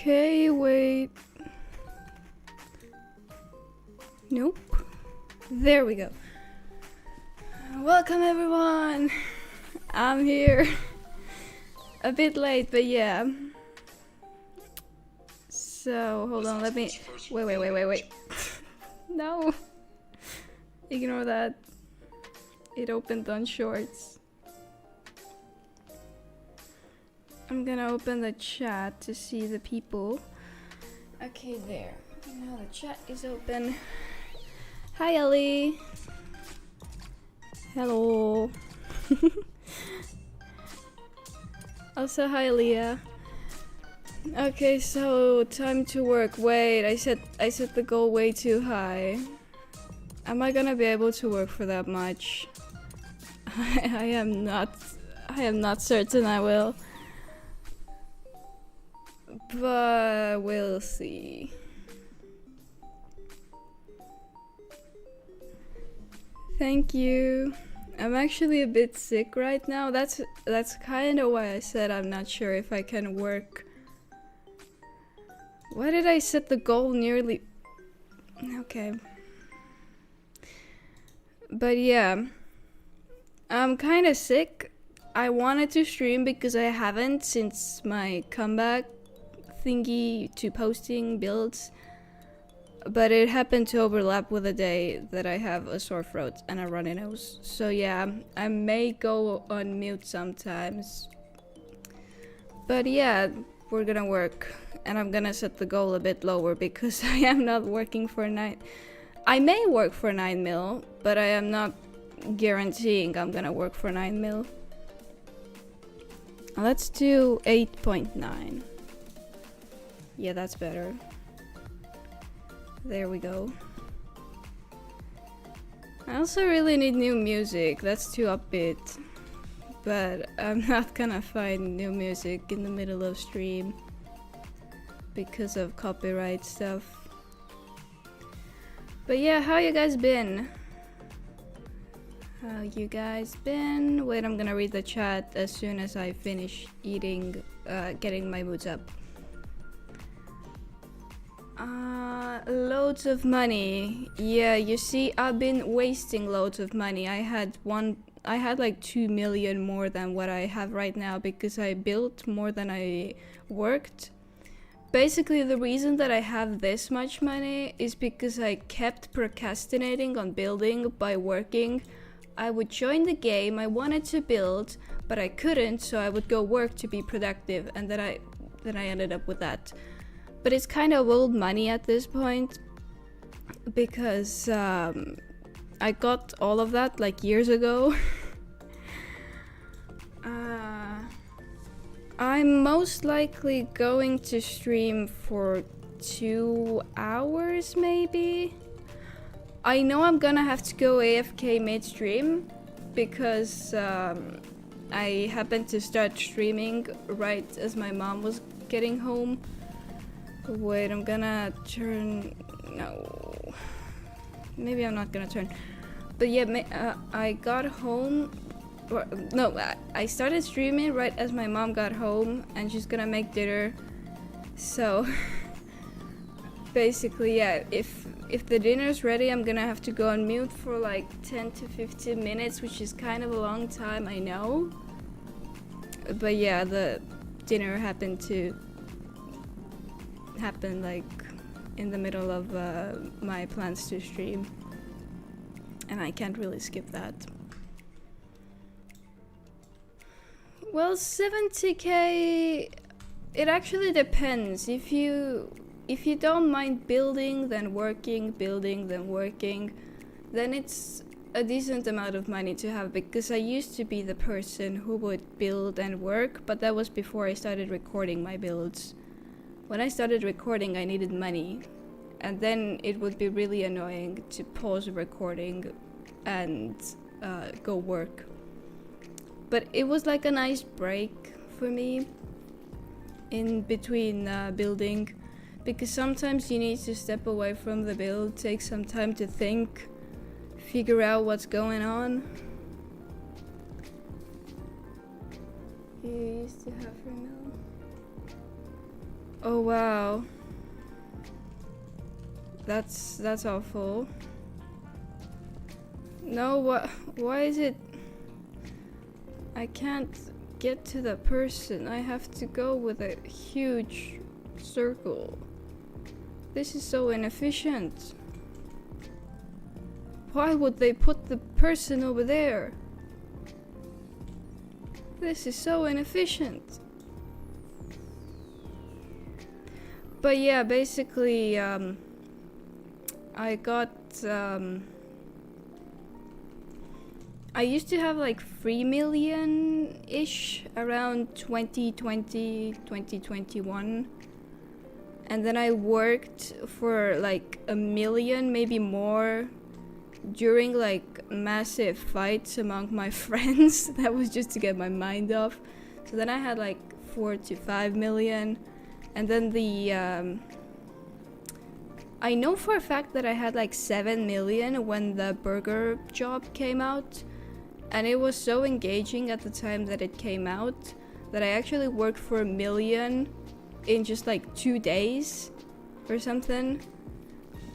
Okay, wait. Nope. There we go. Welcome everyone. I'm here. A bit late, but yeah. So, hold on, let me... Wait. No. Ignore that. It opened on shorts. I'm gonna open the chat to see the people. Okay, there. Now the chat is open. Hi, Ellie. Hello. Also, hi, Leah. Okay, so time to work. Wait, I set the goal way too high. Am I gonna be able to work for that much? I am not certain I will. But we'll see. Thank you. I'm actually a bit sick right now. That's kind of why I said I'm not sure if I can work. Why did I set the goal nearly? Okay. But yeah, I'm kind of sick. I wanted to stream because I haven't since my comeback thingy to posting builds, but it happened to overlap with a day that I have a sore throat and a runny nose. So yeah, I may go on mute sometimes. But yeah, we're gonna work, and I'm gonna set the goal a bit lower because I am not working for 9. I may work for 9 mil, but I am not guaranteeing I'm gonna work for 9 mil. Let's do 8.9. Yeah, that's better. There we go. I also really need new music. That's too upbeat. But I'm not gonna find new music in the middle of stream because of copyright stuff. But yeah, how you guys been? How you guys been? Wait, I'm gonna read the chat as soon as I finish eating, getting my moods up. Loads of money. Yeah, you see, I've been wasting loads of money. I had like 2 million more than what I have right now because I built more than I worked. Basically, the reason that I have this much money is because I kept procrastinating on building by working. I would join the game, I wanted to build, but I couldn't, so I would go work to be productive, and then I ended up with that. But it's kind of old money at this point because I got all of that like years ago. I'm most likely going to stream for 2 hours maybe. I know I'm gonna have to go AFK mid-stream because I happened to start streaming right as my mom was getting home. Wait, I'm gonna turn... No. Maybe I'm not gonna turn. But yeah, I got home... No, I started streaming right as my mom got home and she's gonna make dinner. So... basically, yeah, if the dinner's ready, I'm gonna have to go on mute for like 10 to 15 minutes, which is kind of a long time, I know. But yeah, the dinner happened like in the middle of my plans to stream, and I can't really skip that. Well, 70k, it actually depends. If you don't mind building then working, then it's a decent amount of money to have, because I used to be the person who would build and work, but that was before I started recording my builds. When I started recording, I needed money, and then it would be really annoying to pause recording and go work. But it was like a nice break for me in between building, because sometimes you need to step away from the build, take some time to think, figure out what's going on. You used to have her now. Oh wow. That's awful. No, what? Why is it? I can't get to the person. I have to go with a huge circle. This is so inefficient. Why would they put the person over there? This is so inefficient. But yeah, basically, I got, I used to have like 3 million-ish around 2020, 2021. And then I worked for like 1 million, maybe more, during like massive fights among my friends. That was just to get my mind off. So then I had like 4 to 5 million. And then I know for a fact that I had like 7 million when the burger job came out. And it was so engaging at the time that it came out that I actually worked for 1 million in just like 2 days or something,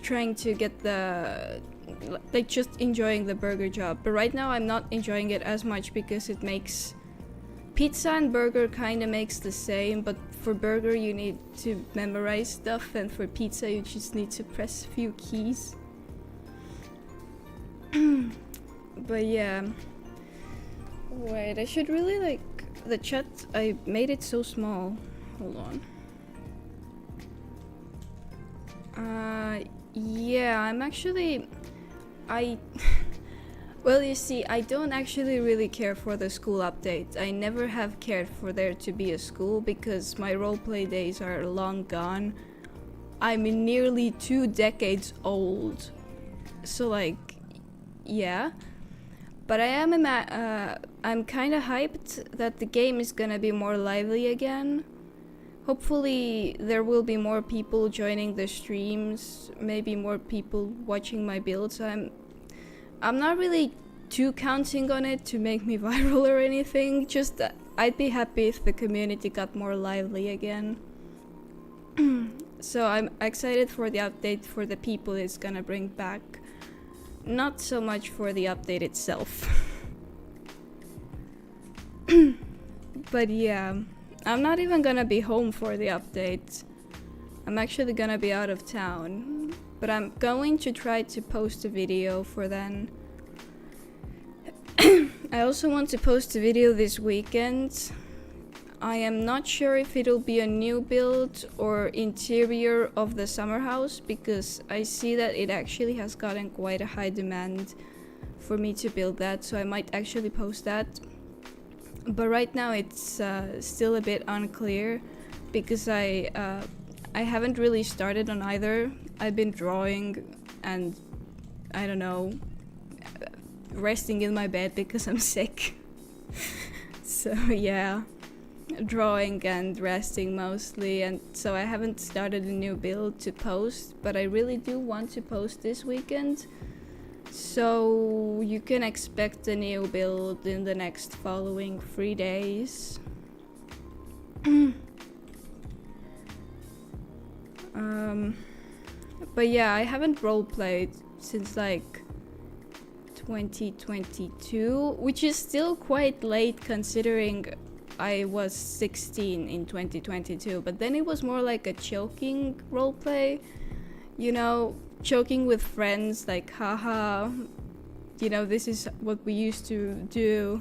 trying to get the, like, just enjoying the burger job. But right now I'm not enjoying it as much because it makes pizza and burger kind of makes the same, but for burger you need to memorize stuff, and for pizza you just need to press a few keys. But yeah, wait, I should really like the chat. I made it so small. Hold on. Yeah, I'm actually, well, you see, I don't actually really care for the school update. I never have cared for there to be a school because my roleplay days are long gone. I'm nearly 2 decades old. So like, yeah. But I am, I'm kind of hyped that the game is gonna be more lively again. Hopefully there will be more people joining the streams, maybe more people watching my builds. I'm not really too counting on it to make me viral or anything, just that I'd be happy if the community got more lively again. So I'm excited for the update for the people it's gonna bring back. Not so much for the update itself. But yeah, I'm not even gonna be home for the update. I'm actually gonna be out of town. But I'm going to try to post a video for then. I also want to post a video this weekend. I am not sure if it'll be a new build or interior of the summer house, because I see that it actually has gotten quite a high demand for me to build that, so I might actually post that. But right now it's still a bit unclear because I haven't really started on either. I've been drawing and, I don't know, resting in my bed because I'm sick. So yeah, drawing and resting mostly, and so I haven't started a new build to post, but I really do want to post this weekend. So you can expect a new build in the next following 3 days. But yeah, I haven't roleplayed since like 2022, which is still quite late considering I was 16 in 2022, but then it was more like a joking roleplay, you know, joking with friends, like, haha, you know, this is what we used to do.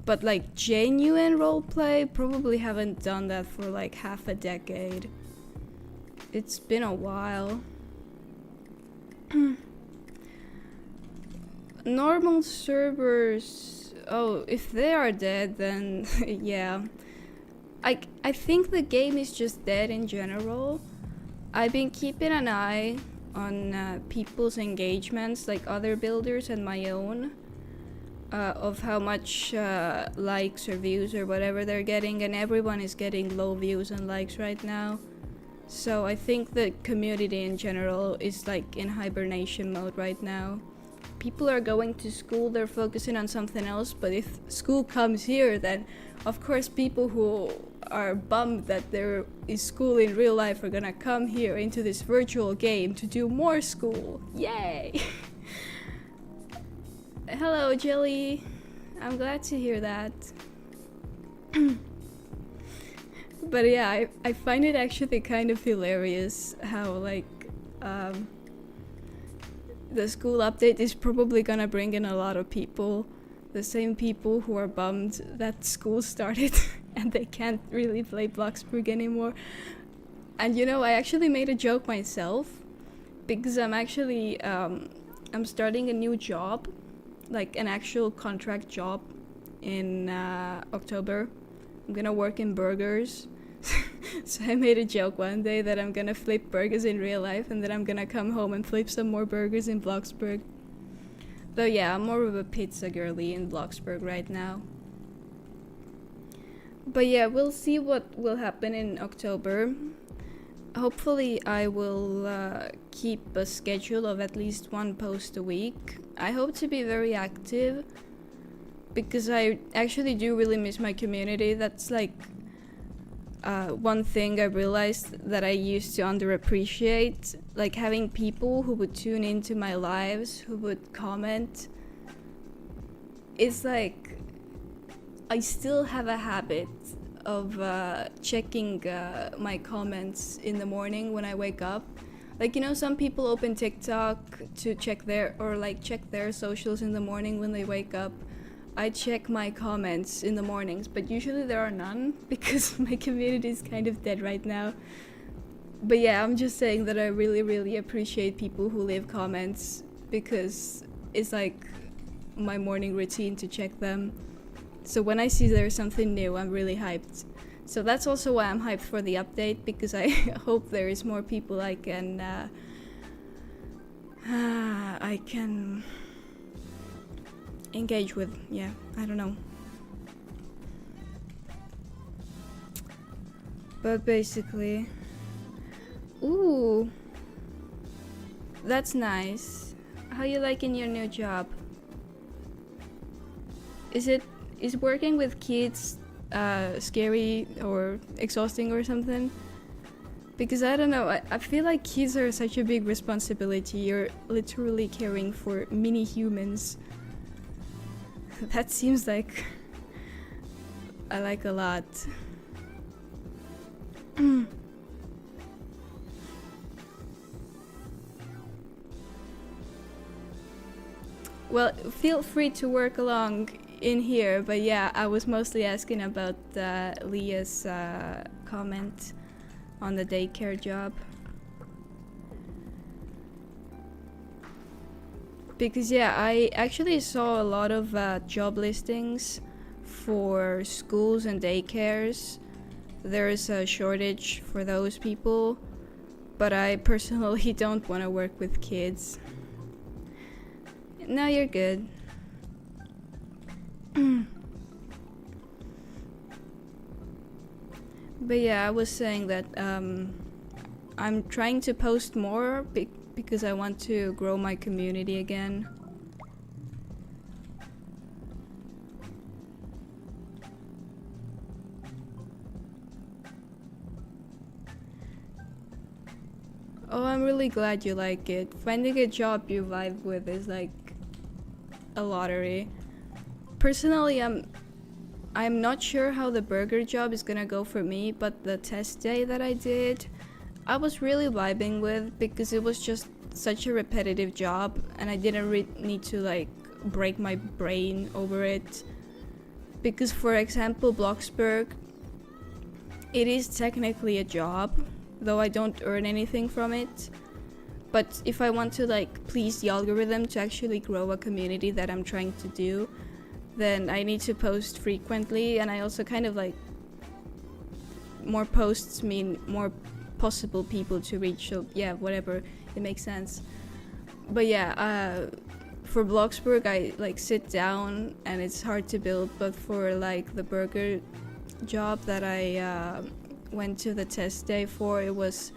But like genuine roleplay, probably haven't done that for like half a decade. It's been a while. Normal servers, oh, if they are dead, then yeah. I think the game is just dead in general. I've been keeping an eye on people's engagements, like other builders and my own, of how much likes or views or whatever they're getting, and everyone is getting low views and likes right now. So I think the community in general is like in hibernation mode right now. People are going to school, they're focusing on something else, but if school comes here, then of course people who are bummed that there is school in real life are gonna come here into this virtual game to do more school. Yay! Hello, Jelly. I'm glad to hear that. But yeah, I find it actually kind of hilarious how like the school update is probably gonna bring in a lot of people. The same people who are bummed that school started and they can't really play Bloxburg anymore. And you know, I actually made a joke myself because I'm actually I'm starting a new job, like an actual contract job in October. I'm gonna work in burgers. So I made a joke one day that I'm gonna flip burgers in real life and then I'm gonna come home and flip some more burgers in Bloxburg. Though yeah, I'm more of a pizza girly in Bloxburg right now. But yeah, we'll see what will happen in October. Hopefully I will keep a schedule of at least one post a week. I hope to be very active because I actually do really miss my community. That's like one thing I realized that I used to underappreciate, like having people who would tune into my lives, who would comment. It's like I still have a habit of checking my comments in the morning when I wake up. Like, you know, some people open TikTok to check their socials in the morning when they wake up. I check my comments in the mornings, but usually there are none because my community is kind of dead right now. But yeah, I'm just saying that I really, really appreciate people who leave comments because it's like my morning routine to check them. So when I see there's something new, I'm really hyped. So that's also why I'm hyped for the update, because I hope there is more people I can engage with. Yeah, I don't know. But basically, ooh, that's nice. How you liking your new job? Is working with kids scary or exhausting or something? Because I don't know, I feel like kids are such a big responsibility. You're literally caring for mini humans. That seems like I like a lot. Well, feel free to work along in here, but yeah, I was mostly asking about Leah's comment on the daycare job. Because yeah, I actually saw a lot of job listings for schools and daycares. There is a shortage for those people, but I personally don't want to work with kids. No, you're good. But yeah, I was saying that I'm trying to post more because I want to grow my community again. Oh, I'm really glad you like it. Finding a job you vibe with is like a lottery. Personally, I'm not sure how the burger job is gonna go for me, but the test day that I did, I was really vibing with because it was just such a repetitive job and I didn't need to like break my brain over it. Because for example, Bloxburg, it is technically a job, though I don't earn anything from it. But if I want to like please the algorithm to actually grow a community that I'm trying to do, then I need to post frequently, and I also kind of like more posts mean more possible people to reach, so yeah, whatever, it makes sense. But yeah, for Bloxburg I like sit down and it's hard to build, but for like the burger job that I went to the test day for, it was,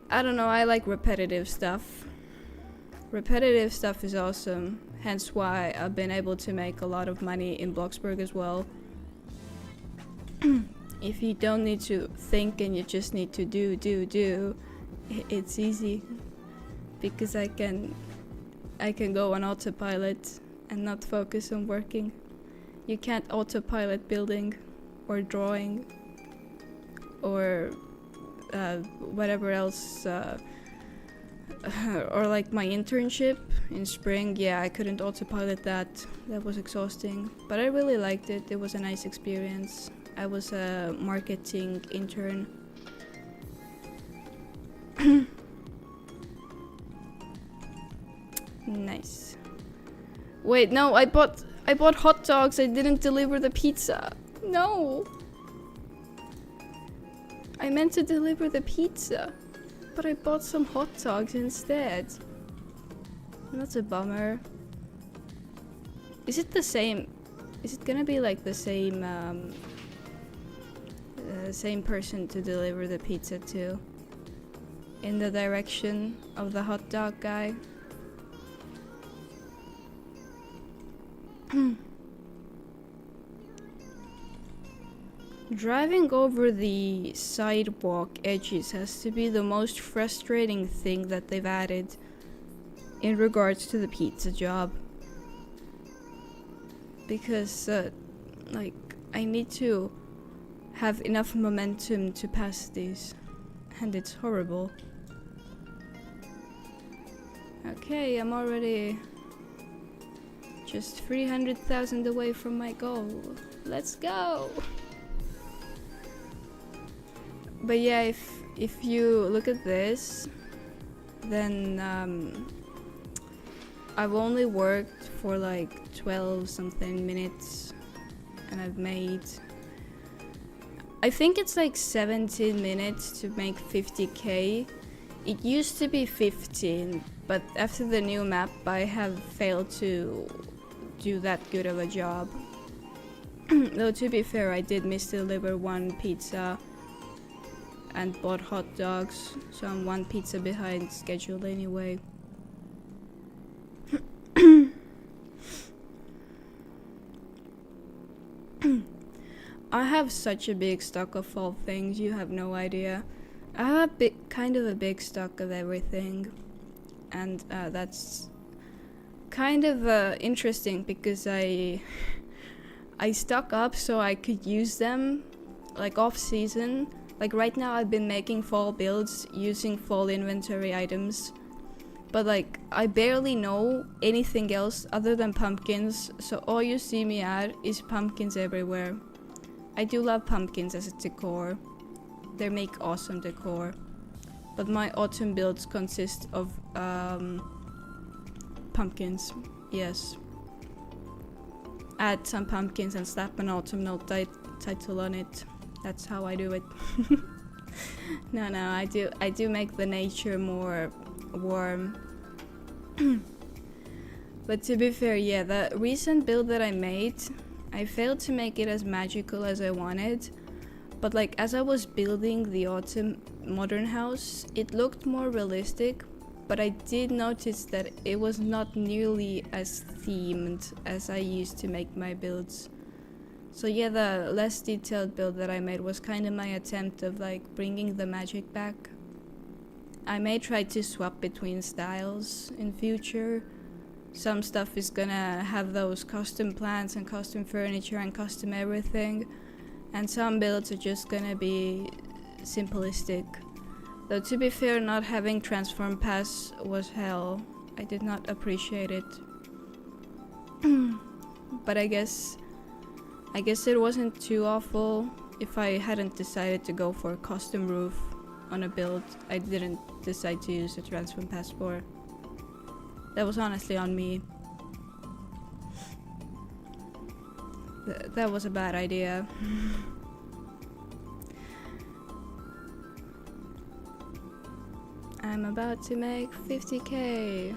I don't know, I like repetitive stuff. Repetitive stuff is awesome, hence why I've been able to make a lot of money in Bloxburg as well. if you don't need to think and you just need to do, it's easy. Because I can go on autopilot and not focus on working. You can't autopilot building or drawing or whatever else, or like my internship in spring. Yeah, I couldn't autopilot that. That was exhausting, but I really liked it. It was a nice experience. I was a marketing intern. Nice. Wait, no, I bought hot dogs. I didn't deliver the pizza. No. I meant to deliver the pizza, but I bought some hot dogs instead. That's a bummer. Is it the same? Is it gonna be like the same same person to deliver the pizza to? In the direction of the hot dog guy? Driving over the sidewalk edges has to be the most frustrating thing that they've added in regards to the pizza job. Because, like, I need to have enough momentum to pass these, and it's horrible. Okay, I'm already just 300,000 away from my goal. Let's go! But yeah, if you look at this, then I've only worked for like 12 something minutes, and I've made, I think it's like 17 minutes to make 50k. It used to be 15, but after the new map I have failed to do that good of a job. Though to be fair, I did misdeliver one pizza and bought hot dogs, so I'm one pizza behind schedule anyway. I have such a big stock of all things, you have no idea. I have kind of a big stock of everything, and that's kind of interesting because I stock up so I could use them like off season. Like right now I've been making fall builds using fall inventory items, but like I barely know anything else other than pumpkins, so all you see me at is pumpkins everywhere. I do love pumpkins as a decor. They make awesome decor, but my autumn builds consist of pumpkins. Yes. Add some pumpkins and slap an autumn note title on it. That's how I do it. No, I do make the nature more warm. But to be fair, yeah, the recent build that I made, I failed to make it as magical as I wanted. But like as I was building the autumn modern house, it looked more realistic, but I did notice that it was not nearly as themed as I used to make my builds. So yeah, the less detailed build that I made was kind of my attempt of like bringing the magic back. I may try to swap between styles in future. Some stuff is gonna have those custom plants and custom furniture and custom everything, and some builds are just gonna be simplistic. Though to be fair, not having transform pass was hell. I did not appreciate it. But I guess it wasn't too awful if I hadn't decided to go for a custom roof on a build I didn't decide to use a transform pass for. That was honestly on me. That was a bad idea. I'm about to make 50k.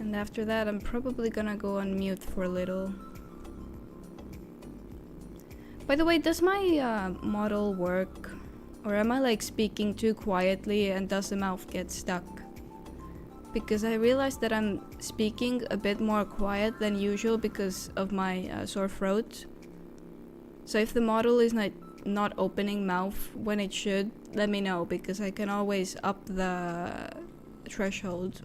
And after that I'm probably gonna go on mute for a little. By the way, does my model work? Or am I like speaking too quietly and does the mouth get stuck? Because I realized that I'm speaking a bit more quiet than usual because of my sore throat. So if the model is not opening mouth when it should, let me know, because I can always up the threshold.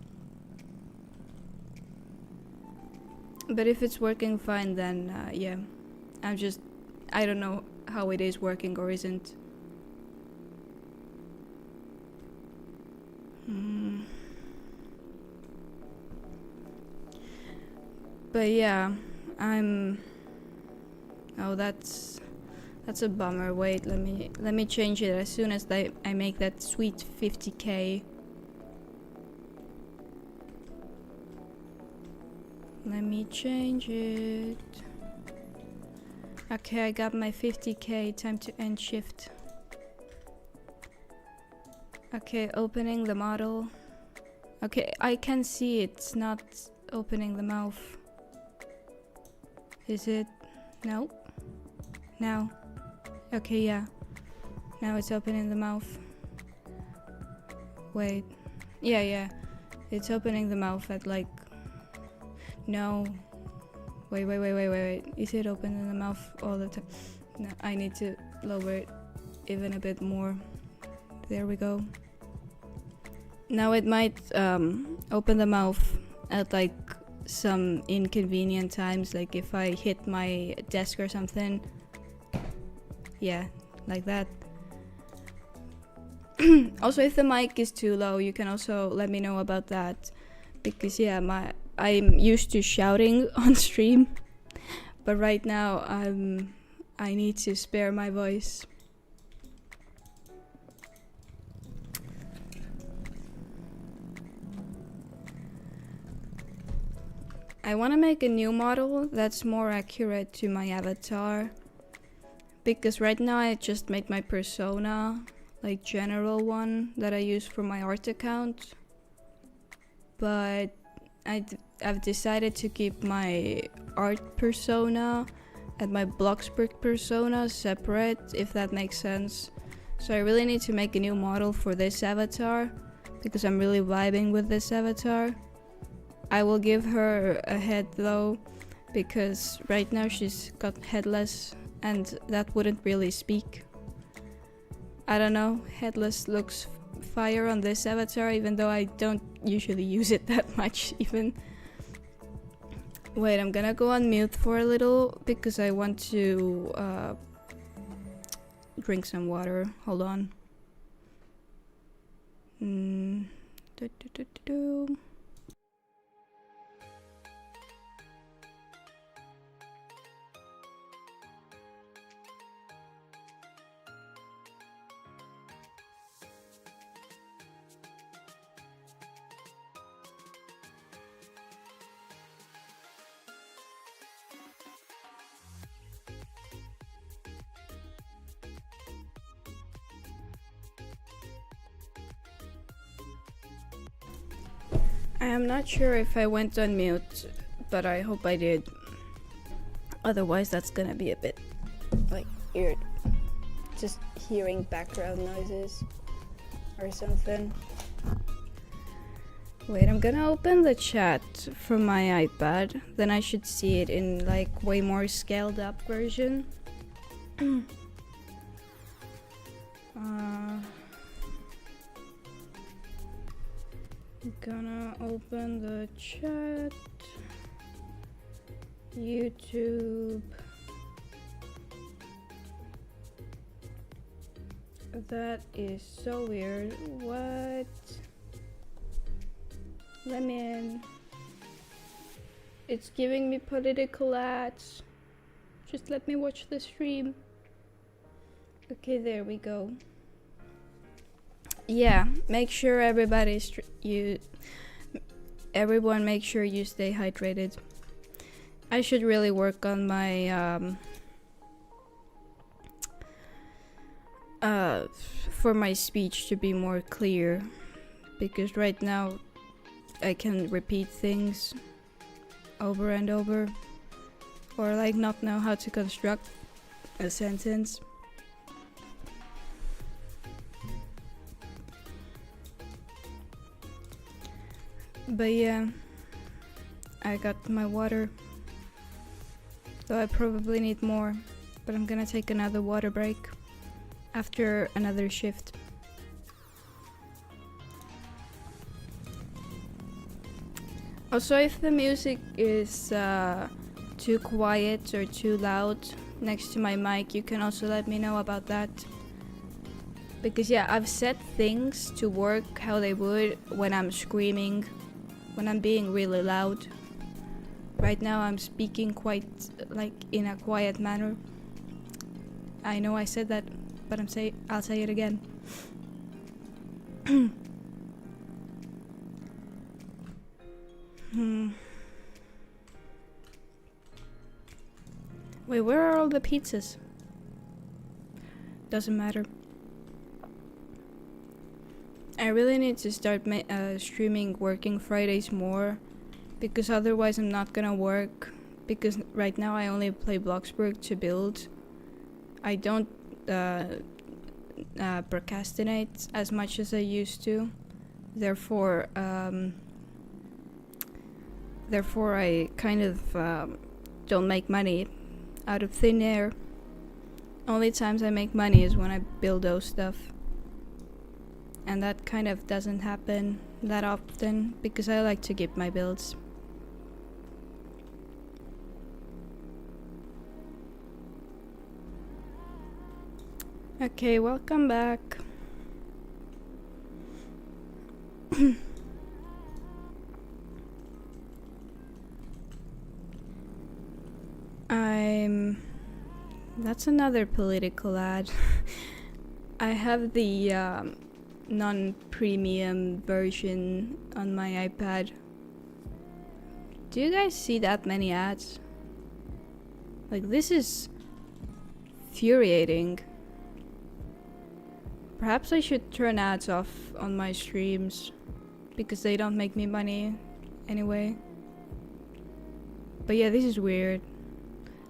But if it's working fine, then yeah, I don't know how it is working or isn't. But yeah, oh, that's a bummer. Wait, let me change it as soon as I make that sweet 50k. Let me change it. Okay, I got my 50k. Time to end shift. Okay, opening the model. Okay, I can see it's not opening the mouth. Is it? No. Now. Okay, yeah. Now it's opening the mouth. Wait. Yeah. It's opening the mouth at like... No. Wait. Is it opening the mouth all the time? No, I need to lower it even a bit more. There we go. Now it might open the mouth at like some inconvenient times, like if I hit my desk or something. Yeah, like that. Also, if the mic is too low, you can also let me know about that, because yeah, I'm used to shouting on stream, but right now I need to spare my voice. I want to make a new model that's more accurate to my avatar, because right now I just made my persona, like general one that I use for my art account, but I've decided to keep my art persona and my Bloxburg persona separate, if that makes sense. So I really need to make a new model for this avatar, because I'm really vibing with this avatar. I will give her a head though, because right now she's got headless and that wouldn't really speak. I don't know, headless looks fire on this avatar, even though I don't usually use it that much even. Wait, I'm gonna go on mute for a little because I want to drink some water. Hold on. I am not sure if I went on mute, but I hope I did. Otherwise that's gonna be a bit like weird. Just hearing background noises or something. Wait, I'm gonna open the chat from my iPad, then I should see it in like way more scaled up version. I'm gonna open the chat. YouTube. That is so weird. What? Let me in. It's giving me political ads. Just let me watch the stream. Okay, there we go. Yeah, make sure everyone make sure you stay hydrated. I should really work on my for my speech to be more clear, because right now I can repeat things over and over, or like not know how to construct a sentence. But yeah, I got my water, though I probably need more, but I'm gonna take another water break after another shift. Also, if the music is too quiet or too loud next to my mic, you can also let me know about that. Because yeah, I've set things to work how they would when I'm screaming, when I'm being really loud. Right now I'm speaking quite like in a quiet manner. I know I said that, but I'll say it again. Wait, where are all the pizzas? Doesn't matter. I really need to start streaming working Fridays more, because otherwise I'm not gonna work, because right now I only play Bloxburg to build. I don't procrastinate as much as I used to. Therefore I kind of don't make money out of thin air. Only times I make money is when I build those stuff. And that kind of doesn't happen that often because I like to keep my builds. Okay, welcome back. That's another political ad. I have the non-premium version on my iPad. Do you guys see that many ads? Like, this is infuriating. Perhaps I should turn ads off on my streams because they don't make me money anyway. But yeah, this is weird.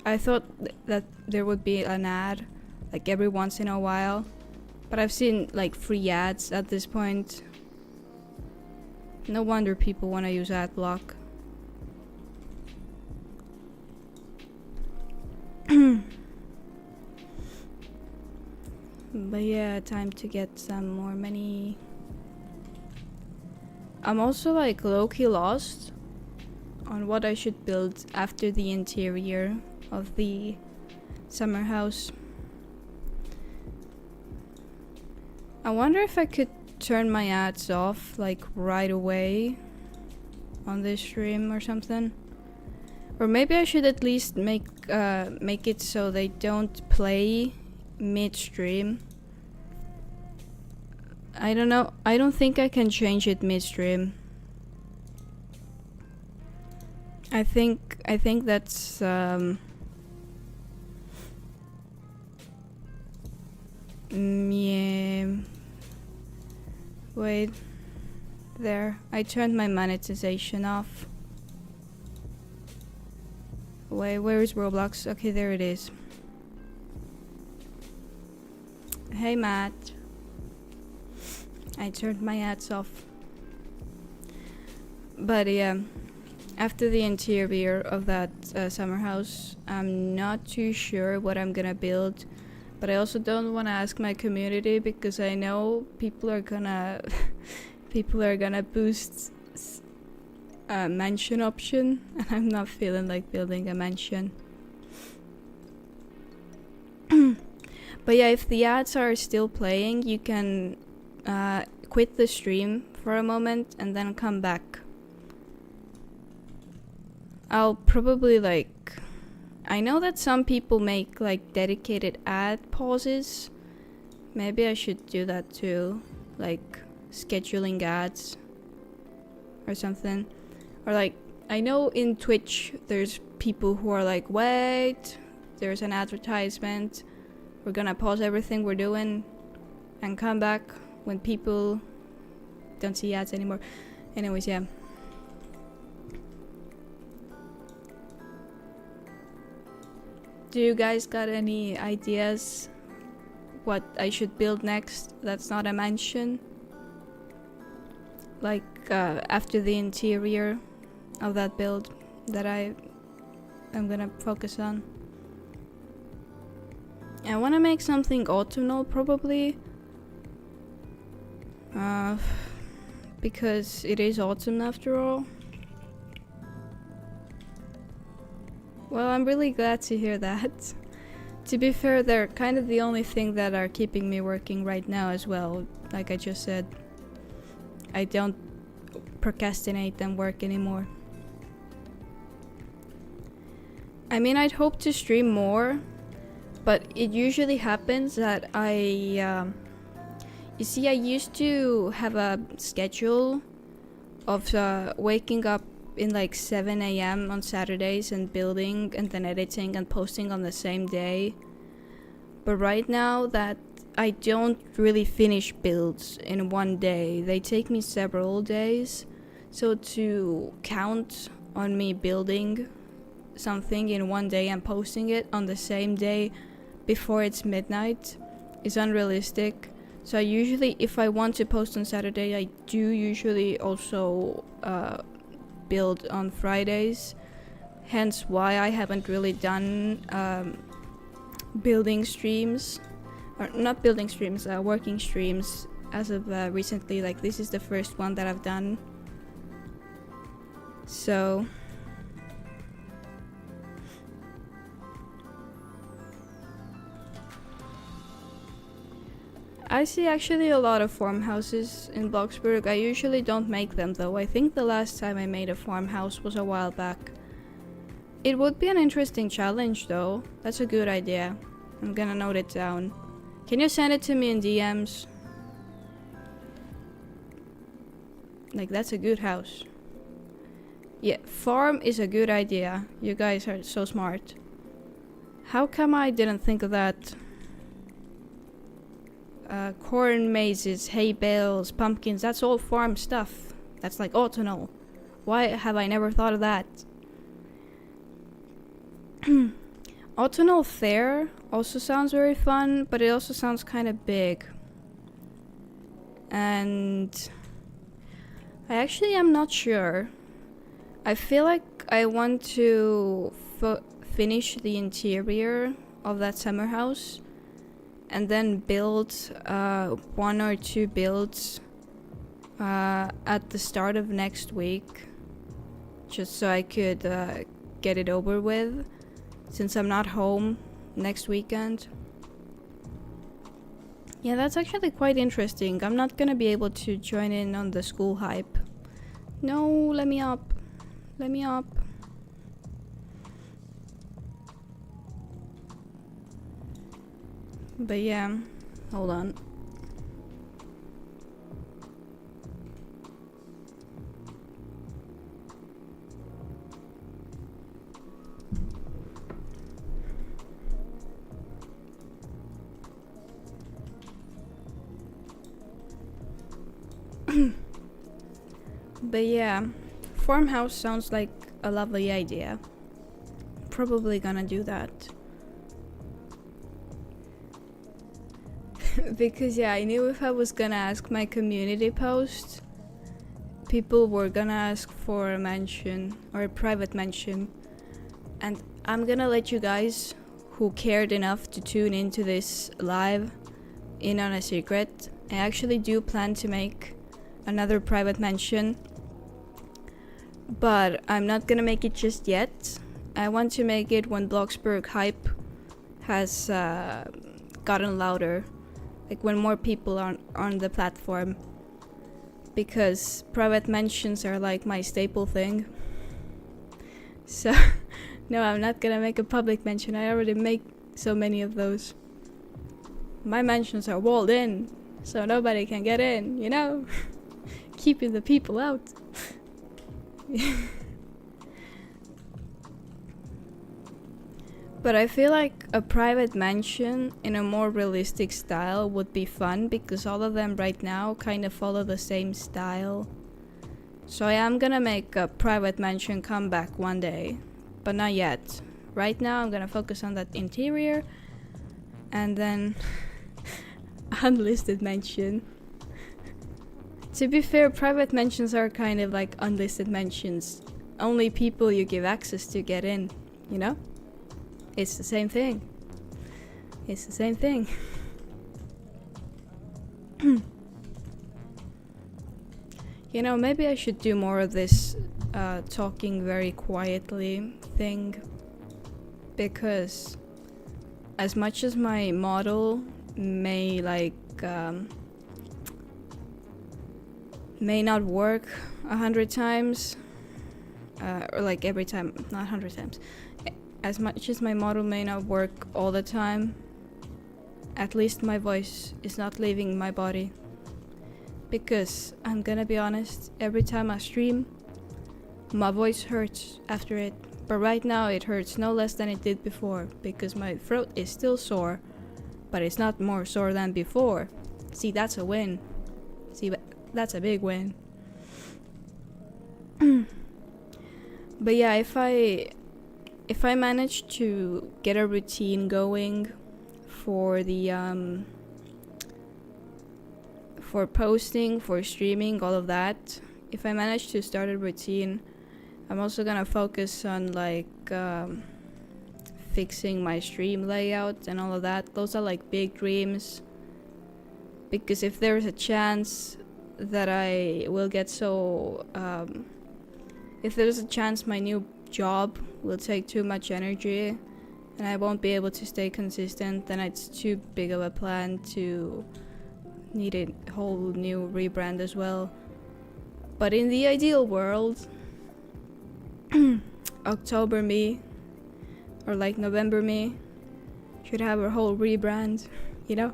I thought that there would be an ad like every once in a while, but I've seen like free ads at this point. No wonder people want to use ad block. But yeah, time to get some more money. I'm also like low-key lost on what I should build after the interior of the summer house. I wonder if I could turn my ads off like right away on this stream or something. Or maybe I should at least make it so they don't play mid-stream. I don't know. I don't think I can change it mid-stream. I think that's yeah. Wait. There. I turned my monetization off. Wait, where is Roblox? Okay, there it is. Hey, Matt. I turned my ads off. But yeah, after the interior of that summer house, I'm not too sure what I'm gonna build. But I also don't want to ask my community because I know people are gonna boost a mansion option, and I'm not feeling like building a mansion. But yeah, if the ads are still playing, you can quit the stream for a moment and then come back. I'll probably like... I know that some people make like dedicated ad pauses. Maybe I should do that too. Like scheduling ads or something. Or like, I know in Twitch there's people who are like, wait, there's an advertisement. We're gonna pause everything we're doing and come back when people don't see ads anymore. Anyways, yeah. Do you guys got any ideas what I should build next that's not a mansion? Like after the interior of that build that I'm gonna focus on. I want to make something autumnal probably. Because it is autumn after all. Well, I'm really glad to hear that. To be fair, they're kind of the only thing that are keeping me working right now as well. Like I just said, I don't procrastinate and work anymore. I mean, I'd hope to stream more, but it usually happens that you see, I used to have a schedule of waking up in like 7 a.m. on Saturdays and building and then editing and posting on the same day. But right now that I don't really finish builds in one day, they take me several days. So to count on me building something in one day and posting it on the same day before it's midnight is unrealistic. So I usually, if I want to post on Saturday, I do usually also build on Fridays. Hence why I haven't really done building streams, or not building streams, working streams as of recently. Like this is the first one that I've done. So I see actually a lot of farmhouses in Bloxburg. I usually don't make them though. I think the last time I made a farmhouse was a while back. It would be an interesting challenge though. That's a good idea. I'm gonna note it down. Can you send it to me in DMs? Like, that's a good house. Yeah, farm is a good idea. You guys are so smart. How come I didn't think of that? Corn mazes, hay bales, pumpkins, that's all farm stuff. That's like autumnal. Why have I never thought of that? Autumnal fair also sounds very fun, but it also sounds kind of big. And I actually am not sure. I feel like I want to finish the interior of that summer house and then build 1 or 2 builds at the start of next week, just so I could get it over with, since I'm not home next weekend. Yeah, that's actually quite interesting. I'm not gonna be able to join in on the school hype. No, let me up. Let me up. But yeah, hold on. But yeah, farmhouse sounds like a lovely idea. Probably gonna do that. Because yeah, I knew if I was gonna ask my community post, people were gonna ask for a mention or a private mention. And I'm gonna let you guys who cared enough to tune into this live in on a secret. I actually do plan to make another private mention, but I'm not gonna make it just yet. I want to make it when Bloxburg hype has gotten louder, like when more people are on the platform, because private mentions are like my staple thing. So no, I'm not gonna make a public mention. I already make so many of those. My mentions are walled in, so nobody can get in, you know? Keeping the people out. But I feel like a private mention in a more realistic style would be fun, because all of them right now kind of follow the same style. So I am gonna make a private mention comeback one day, but not yet. Right now I'm gonna focus on that interior, and then unlisted mention. To be fair, private mentions are kind of like unlisted mentions. Only people you give access to get in, you know? It's the same thing. It's the same thing. You know, maybe I should do more of this talking very quietly thing, because as much as my model may may not work 100 times, or like every time, not 100 times. As much as my model may not work all the time, at least my voice is not leaving my body. Because I'm gonna be honest, every time I stream, my voice hurts after it. But right now it hurts no less than it did before, because my throat is still sore, but it's not more sore than before. See, that's a win. See, that's a big win. But yeah, if I manage to get a routine going for the for posting, for streaming, all of that, if I manage to start a routine, I'm also gonna focus on like fixing my stream layout and all of that. Those are like big dreams, because if there's a chance that I will get so if there's a chance my new job will take too much energy and I won't be able to stay consistent, then it's too big of a plan to need a whole new rebrand as well. But in the ideal world, October me, or like November me, should have a whole rebrand, you know?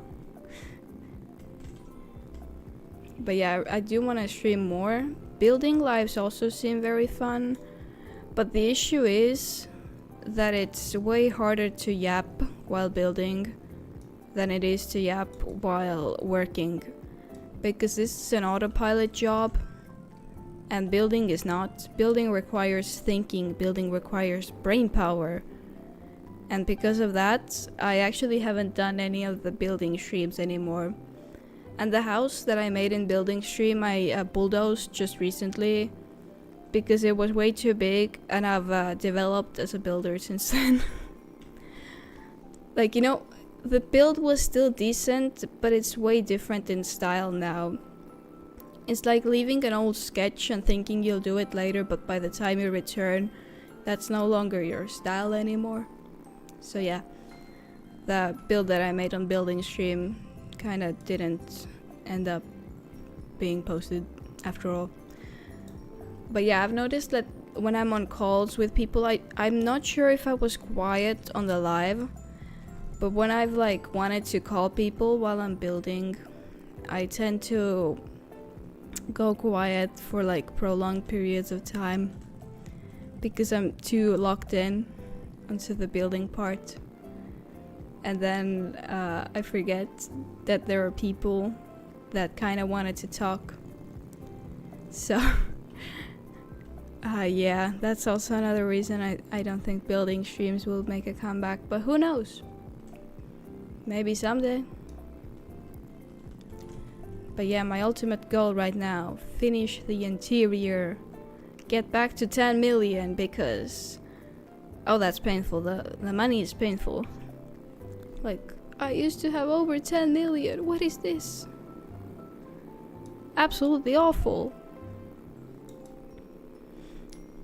But yeah, I do want to stream more. Building lives also seem very fun, but the issue is that it's way harder to yap while building than it is to yap while working, because this is an autopilot job and building is not. Building requires thinking, building requires brain power, and because of that I actually haven't done any of the building streams anymore. And the house that I made in building stream I bulldozed just recently because it was way too big, and I've developed as a builder since then. Like, you know, the build was still decent, but it's way different in style now. It's like leaving an old sketch and thinking you'll do it later, but by the time you return, that's no longer your style anymore. So yeah, the build that I made on building stream kinda didn't end up being posted after all. But yeah, I've noticed that when I'm on calls with people, I'm not sure if I was quiet on the live, but when I've like wanted to call people while I'm building, I tend to go quiet for like prolonged periods of time because I'm too locked in onto the building part. And then I forget that there are people that kind of wanted to talk. So yeah, that's also another reason I don't think building streams will make a comeback, but who knows? Maybe someday. But yeah, my ultimate goal right now, finish the interior, get back to 10 million because, oh, that's painful, the money is painful. Like, I used to have over 10 million, what is this? Absolutely awful.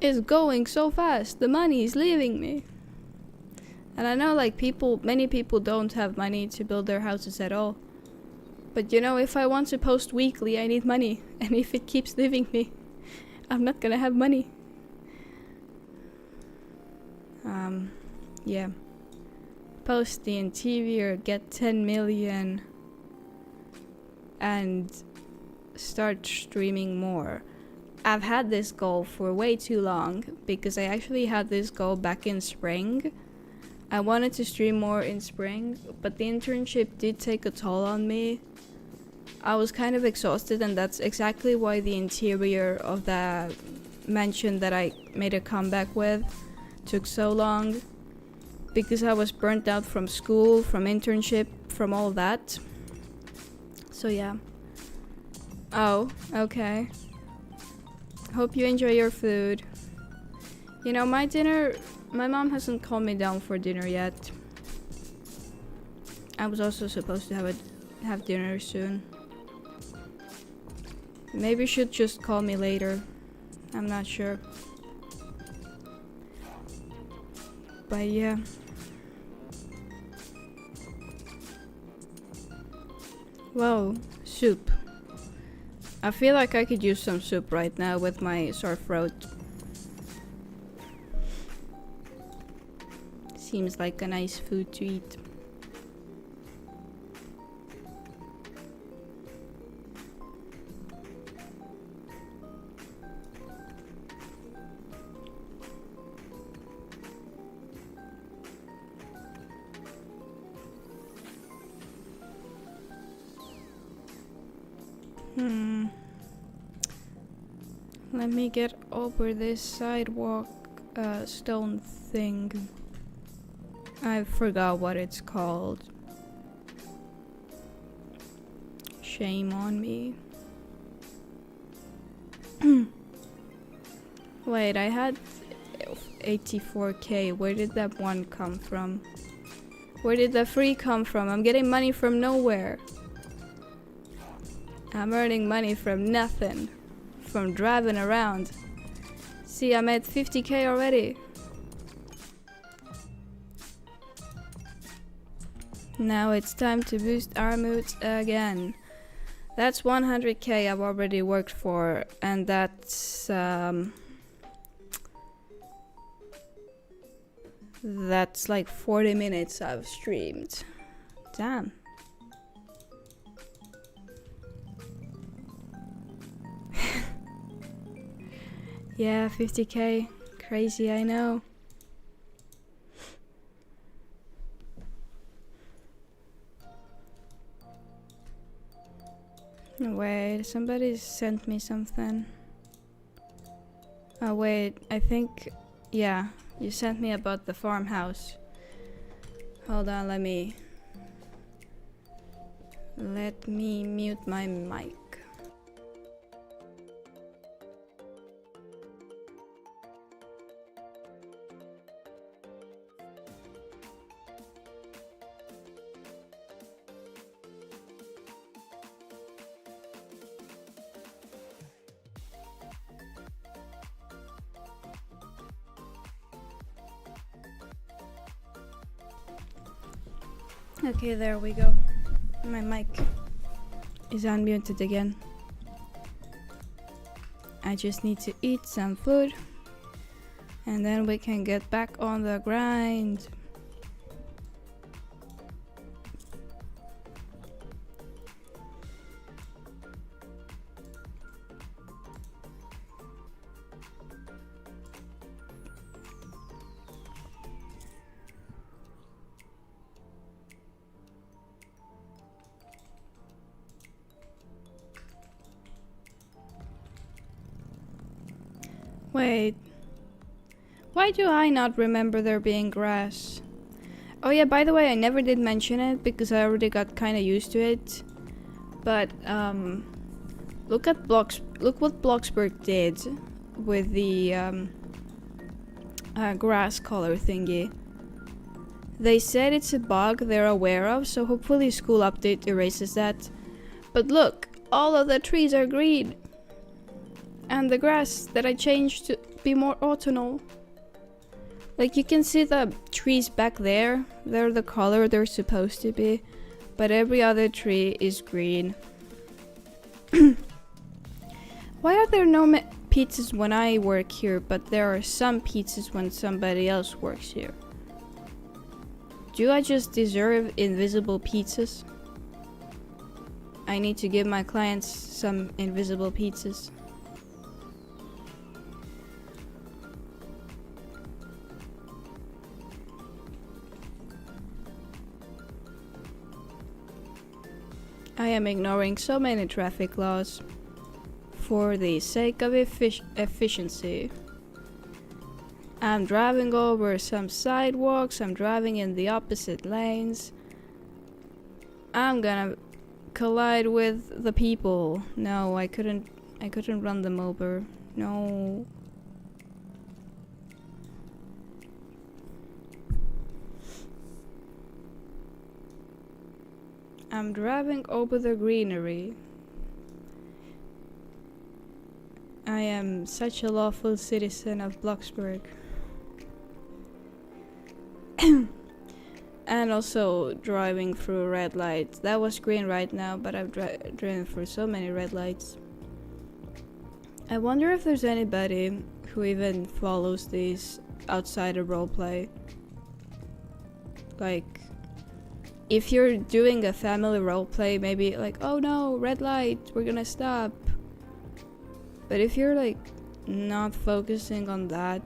It's going so fast, the money is leaving me. And I know like many people don't have money to build their houses at all. But you know, if I want to post weekly, I need money. And if it keeps leaving me, I'm not gonna have money. Yeah. Post the interior, get 10 million, and start streaming more. I've had this goal for way too long because I actually had this goal back in spring. I wanted to stream more in spring, but the internship did take a toll on me. I was kind of exhausted, and that's exactly why the interior of the mansion that I made a comeback with took so long. Because I was burnt out from school, from internship, from all that. So yeah. Oh, okay. Hope you enjoy your food. You know, my mom hasn't calmed me down for dinner yet. I was also supposed to have dinner soon. Maybe you should just call me later. I'm not sure. But yeah. Whoa, soup. I feel like I could use some soup right now with my sore throat. Seems like a nice food to eat. Let me get over this sidewalk stone thing. I forgot what it's called. Shame on me. Wait, I had 84k. Where did that one come from? Where did the free come from? I'm getting money from nowhere. I'm earning money from nothing. From driving around. See, I'm at 50k already. Now it's time to boost our moods again. That's 100k I've already worked for, and that's like 40 minutes I've streamed. Damn. Yeah, 50k. Crazy, I know. Wait, somebody sent me something. Oh wait, I think... Yeah, you sent me about the farmhouse. Hold on, let me mute my mic. Okay, there we go. My mic is unmuted again. I just need to eat some food and then we can get back on the grind. Wait, why do I not remember there being grass? Oh yeah, by the way, I never did mention it because I already got kind of used to it. But look what Bloxburg did with the grass color thingy. They said it's a bug they're aware of, so hopefully school update erases that. But look, all of the trees are green. And the grass that I changed to be more autumnal. Like you can see the trees back there. They're the color they're supposed to be. But every other tree is green. Why are there no pizzas when I work here, but there are some pizzas when somebody else works here? Do I just deserve invisible pizzas? I need to give my clients some invisible pizzas. I am ignoring so many traffic laws for the sake of efficiency. I'm driving over some sidewalks, I'm driving in the opposite lanes. I'm gonna collide with the people. No, I couldn't run them over. No. I'm driving over the greenery. I am such a lawful citizen of Bloxburg. And also driving through red lights. That was green right now, but I've driven through so many red lights. I wonder if there's anybody who even follows these outside of roleplay. Like, if you're doing a family roleplay, maybe like, oh no, red light, we're gonna stop. But if you're like not focusing on that,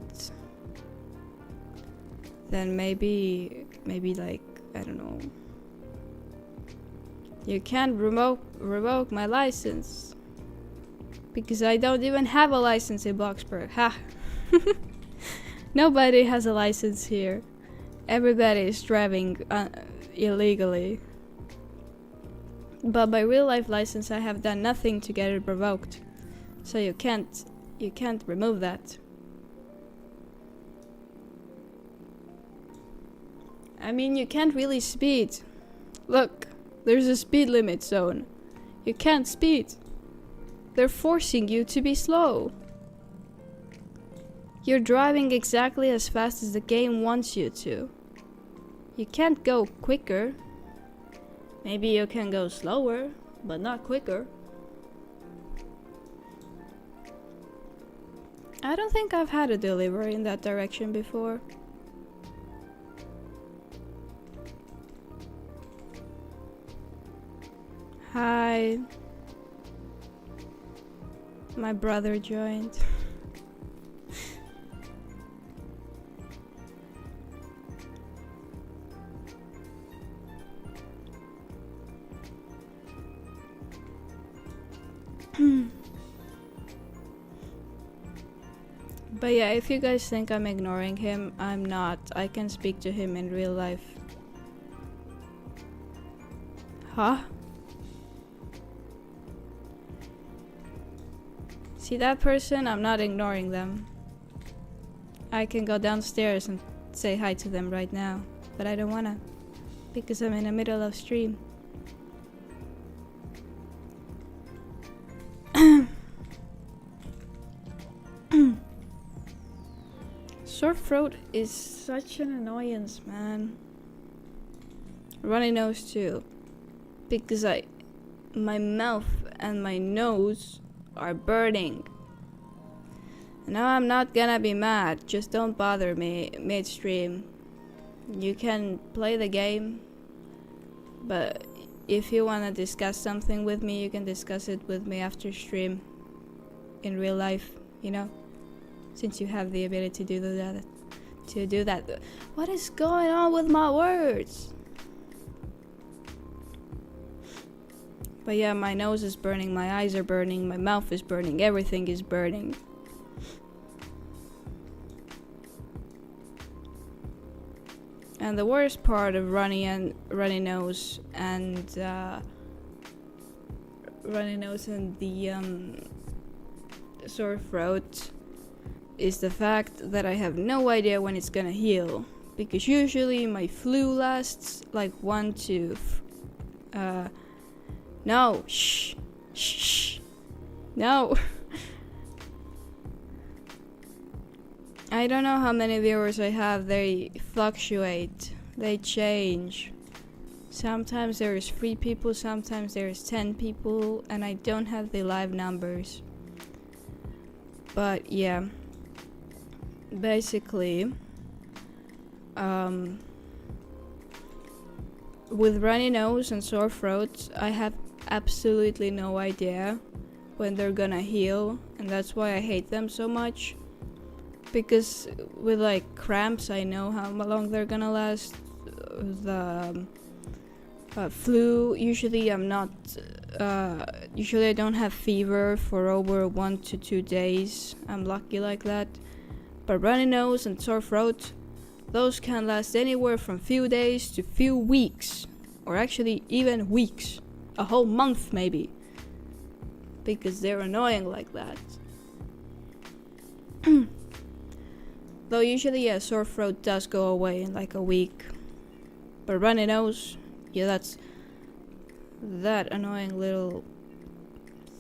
then maybe like, I don't know. You can't revoke my license. Because I don't even have a license in Bloxburg. Ha! Nobody has a license here. Everybody is driving illegally. But my real life license, I have done nothing to get it revoked. So you can't remove that. I mean, you can't really speed. Look, there's a speed limit zone. You can't speed. They're forcing you to be slow. You're driving exactly as fast as the game wants you to. You can't go quicker. Maybe you can go slower, but not quicker. I don't think I've had a delivery in that direction before. Hi. My brother joined. But yeah, if you guys think I'm ignoring him, I'm not. I can speak to him in real life. Huh? See that person? I'm not ignoring them. I can go downstairs and say hi to them right now. But I don't wanna. Because I'm in the middle of stream. Sore throat is such an annoyance, man. Runny nose too. Because my mouth and my nose are burning. No, I'm not gonna be mad. Just don't bother me midstream. You can play the game, but if you wanna discuss something with me, you can discuss it with me after stream. In real life, you know? Since you have the ability to do that. What is going on with my words? But yeah, my nose is burning, my eyes are burning, my mouth is burning, everything is burning. And the worst part of runny nose and the sore throat is the fact that I have no idea when it's gonna heal. Because usually my flu lasts like 1 to... no, shh, no. I don't know how many viewers I have, they fluctuate, they change. Sometimes there's 3 people, sometimes there's 10 people, and I don't have the live numbers. But yeah, basically, with runny nose and sore throat, I have absolutely no idea when they're gonna heal, and that's why I hate them so much. Because with like cramps, I know how long they're gonna last. The flu, usually I'm not. Usually I don't have fever for over 1 to 2 days. I'm lucky like that. But runny nose and sore throat, those can last anywhere from few days to few weeks, or actually even weeks, a whole month maybe, because they're annoying like that. Though usually a sore throat does go away in like a week, but runny nose, yeah, that annoying little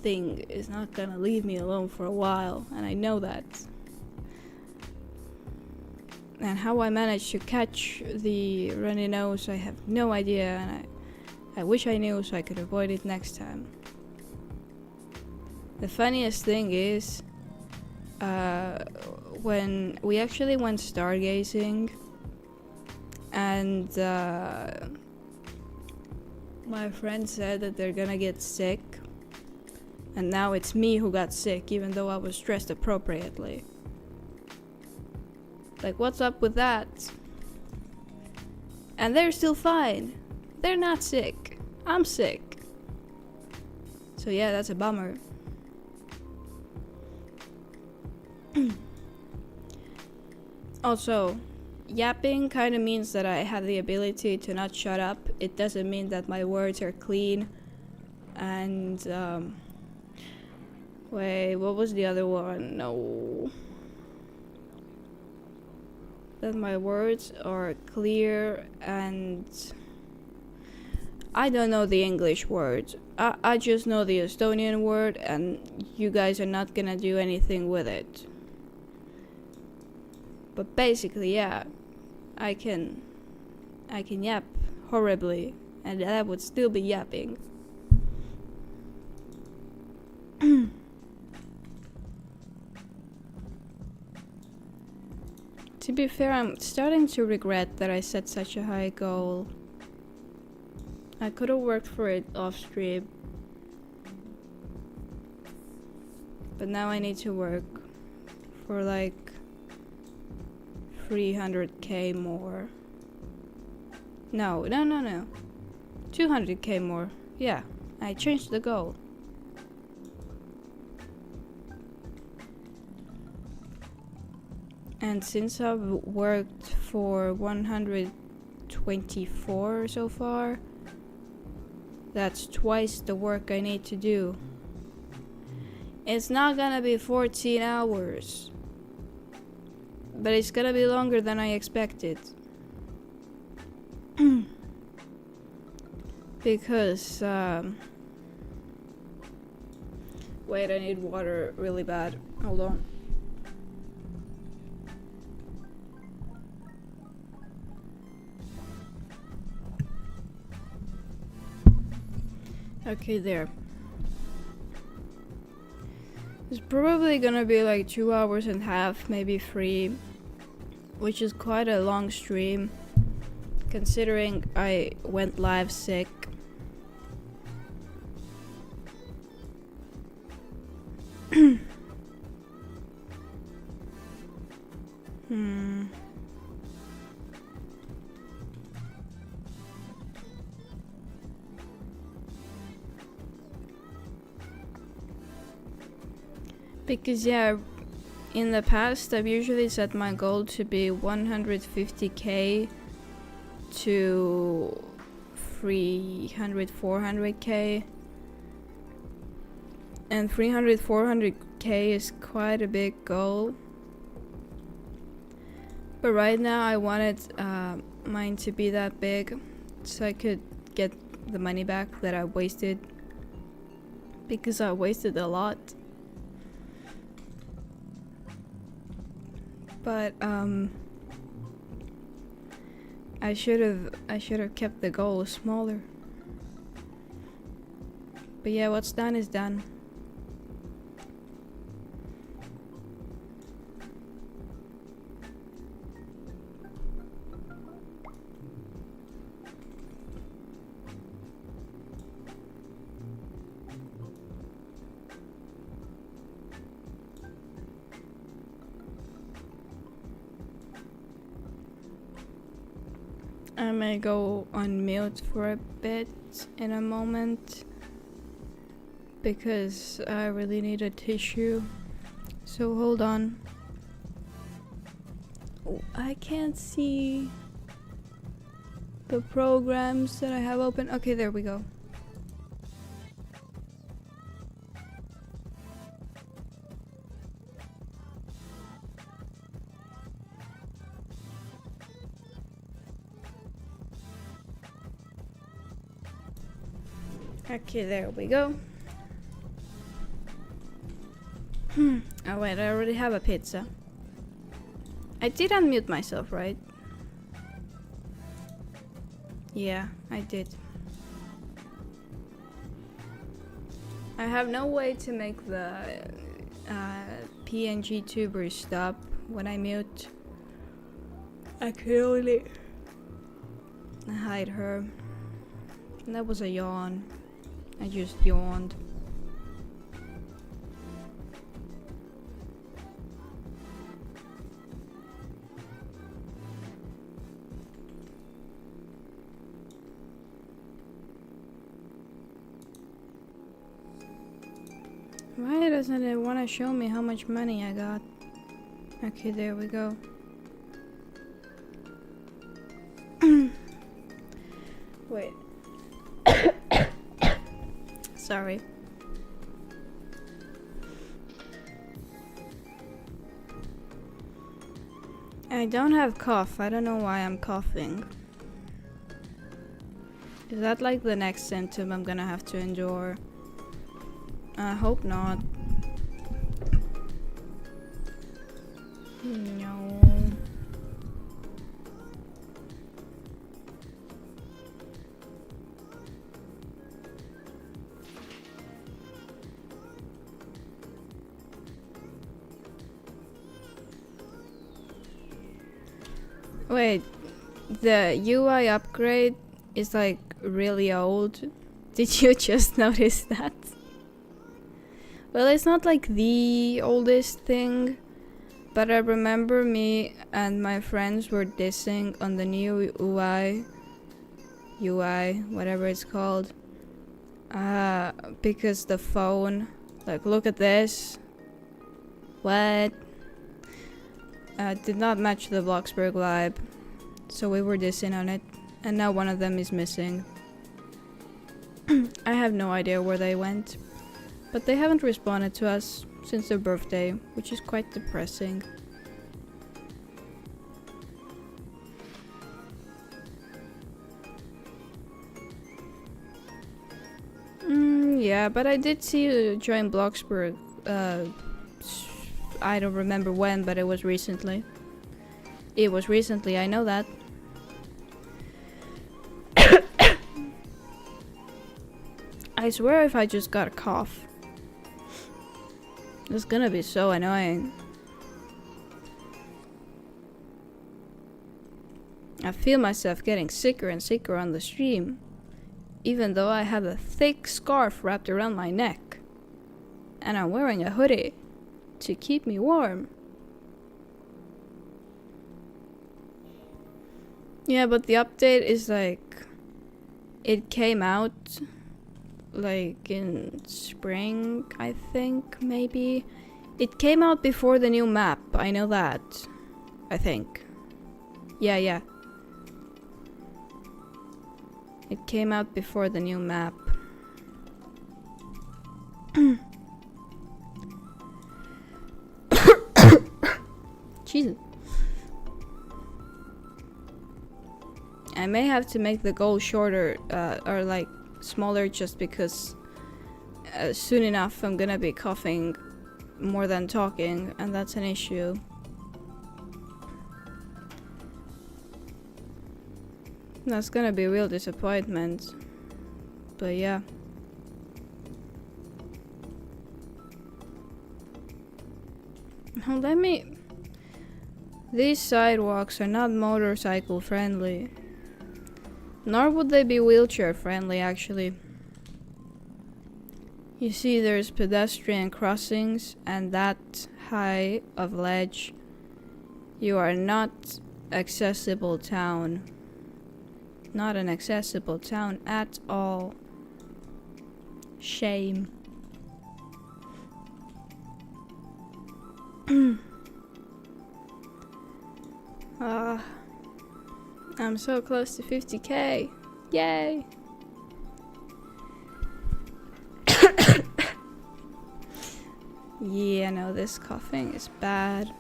thing is not gonna leave me alone for a while, and I know that. And how I managed to catch the runny nose, I have no idea, and I wish I knew so I could avoid it next time. The funniest thing is, when we actually went stargazing, and my friend said that they're gonna get sick, and now it's me who got sick, even though I was dressed appropriately. Like, what's up with that? And they're still fine. They're not sick. I'm sick. So yeah, that's a bummer. Also, yapping kind of means that I have the ability to not shut up. It doesn't mean that my words are clean. And, wait, what was the other one? No. That my words are clear and... I don't know the English word. I just know the Estonian word, and you guys are not gonna do anything with it. But basically, yeah, I can yap horribly, and that would still be yapping. To be fair, I'm starting to regret that I set such a high goal. I could have worked for it off stream. But now I need to work for like 300k more. No. 200k more. Yeah, I changed the goal. And since I've worked for 124 so far, that's twice the work I need to do. It's not gonna be 14 hours. But it's gonna be longer than I expected. Because, wait, I need water really bad. Hold on. Okay, there. It's probably gonna be like 2 hours and a half, maybe 3, which is quite a long stream, considering I went live sick. Because yeah, in the past I've usually set my goal to be 150k to 400k, and 400k is quite a big goal. But right now I wanted mine to be that big so I could get the money back that I wasted, because I wasted a lot. But I should have kept the goal smaller. But yeah, what's done is done. I may go on mute for a bit in a moment because I really need a tissue. So hold on. Oh, I can't see the programs that I have open. Okay, there we go. Okay, there we go. Oh wait, I already have a pizza. I did unmute myself, right? Yeah, I did. I have no way to make the PNG tuber stop when I mute. I can only hide her. That was a yawn. I just yawned. Why doesn't it want to show me how much money I got? Okay, there we go. Wait. Sorry. I don't have cough. I don't know why I'm coughing. Is that like the next symptom I'm gonna have to endure? I hope not. No. Wait, the UI upgrade is like really old. Did you just notice that? Well, it's not like the oldest thing, but I remember me and my friends were dissing on the new UI, whatever it's called, because the phone, like, look at this, what, did not match the Bloxburg vibe, so we were dissing on it, and now one of them is missing. I have no idea where they went. But they haven't responded to us since their birthday, which is quite depressing. Yeah, but I did see you join Bloxburg. I don't remember when, but it was recently. It was recently, I know that. I swear if I just got a cough. It's gonna be so annoying. I feel myself getting sicker and sicker on the stream, even though I have a thick scarf wrapped around my neck. And I'm wearing a hoodie to keep me warm. Yeah, but the update is like, it came out like in spring, I think, maybe. It came out before the new map, I know that. I think. Yeah. It came out before the new map. Jesus. I may have to make the goal shorter, or like smaller, just because soon enough I'm gonna be coughing more than talking, and that's an issue. That's gonna be a real disappointment, but yeah. Let me... These sidewalks are not motorcycle friendly. Nor would they be wheelchair friendly, actually. You see, there's pedestrian crossings, and that high of ledge. You are not accessible town. Not an accessible town at all. Shame. I'm so close to 50k. Yay! Yeah, no, this coughing is bad.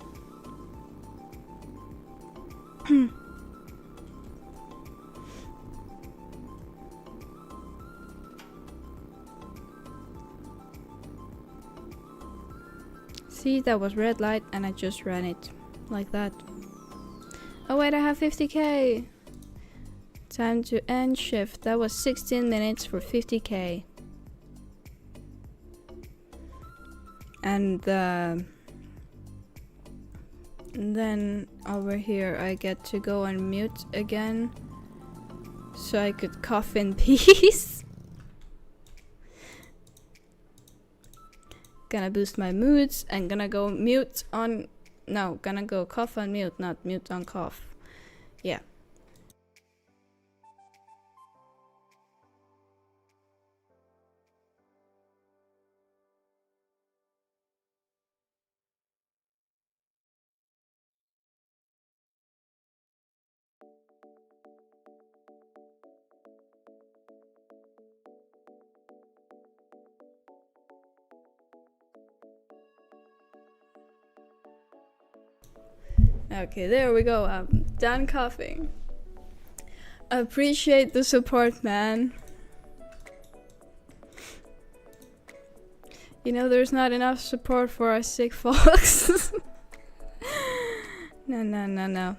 See, that was red light and I just ran it like that. Oh wait, I have 50k. Time to end shift. That was 16 minutes for 50k. And then over here I get to go on mute again, so I could cough in peace. Gonna boost my moods and gonna go mute on, no, gonna go cough on mute, not mute on cough. Yeah. Okay, there we go. I'm done coughing. Appreciate the support, man. You know, there's not enough support for us sick folks. No.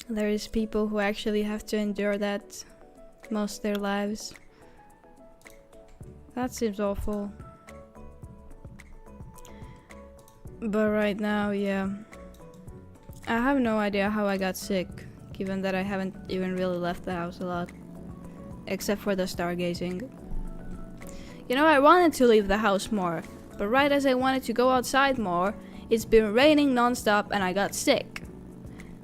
There is people who actually have to endure that most of their lives. That seems awful. But right now, yeah. I have no idea how I got sick, given that I haven't even really left the house a lot. Except for the stargazing. You know, I wanted to leave the house more, but right as I wanted to go outside more, it's been raining non-stop and I got sick.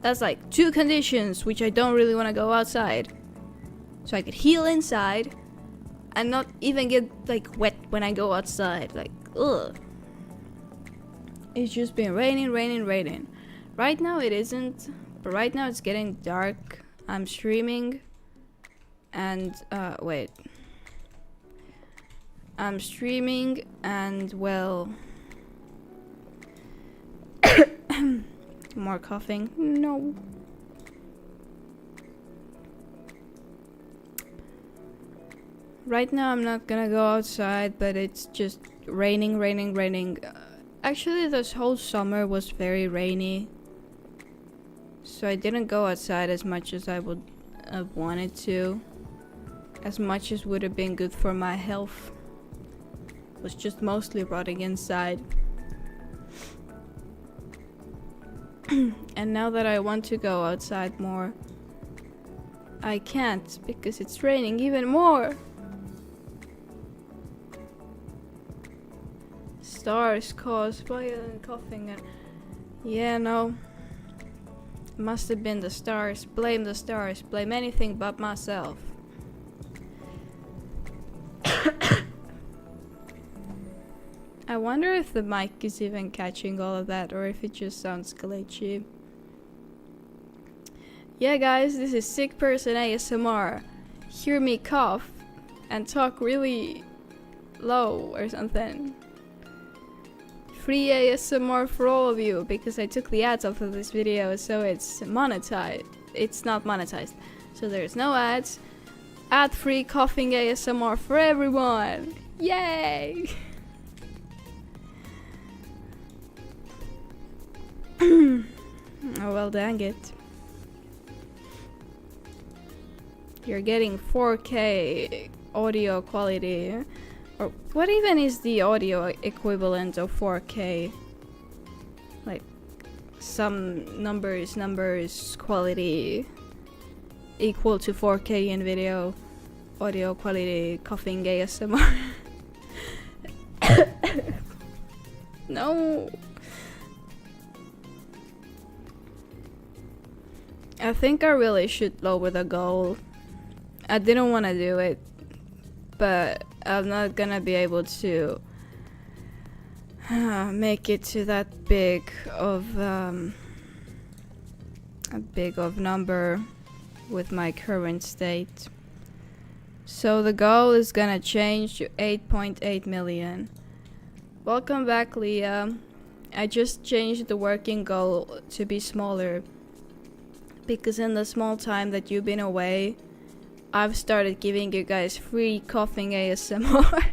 That's like 2 conditions which I don't really want to go outside. So I could heal inside and not even get like wet when I go outside. Like, ugh. It's just been raining. Right now it isn't, but right now it's getting dark. I'm streaming and wait. I'm streaming and well, more coughing. No. Right now I'm not gonna go outside, but it's just raining. Actually, this whole summer was very rainy. So I didn't go outside as much as I would have wanted to. As much as would have been good for my health. Was just mostly rotting inside. And now that I want to go outside more, I can't because it's raining even more. Stars cause violent coughing and yeah, no. Must have been the stars. Blame the stars. Blame anything but myself. I wonder if the mic is even catching all of that or if it just sounds glitchy. Yeah guys, this is Sick Person ASMR. Hear me cough and talk really low or something. Free ASMR for all of you because I took the ads off of this video, so it's monetized. It's not monetized, so there's no ads. Ad-free coughing ASMR for everyone. Yay! Oh well, dang it. You're getting 4K audio quality. Or what even is the audio equivalent of 4K? Like some numbers quality equal to 4K in video audio quality coughing ASMR. No. I think I really should lower the goal. I didn't want to do it, but I'm not gonna be able to make it to that big of number with my current state. So the goal is gonna change to 8.8 million. Welcome back, Leah. I just changed the working goal to be smaller because in the small time that you've been away, I've started giving you guys free coughing ASMR.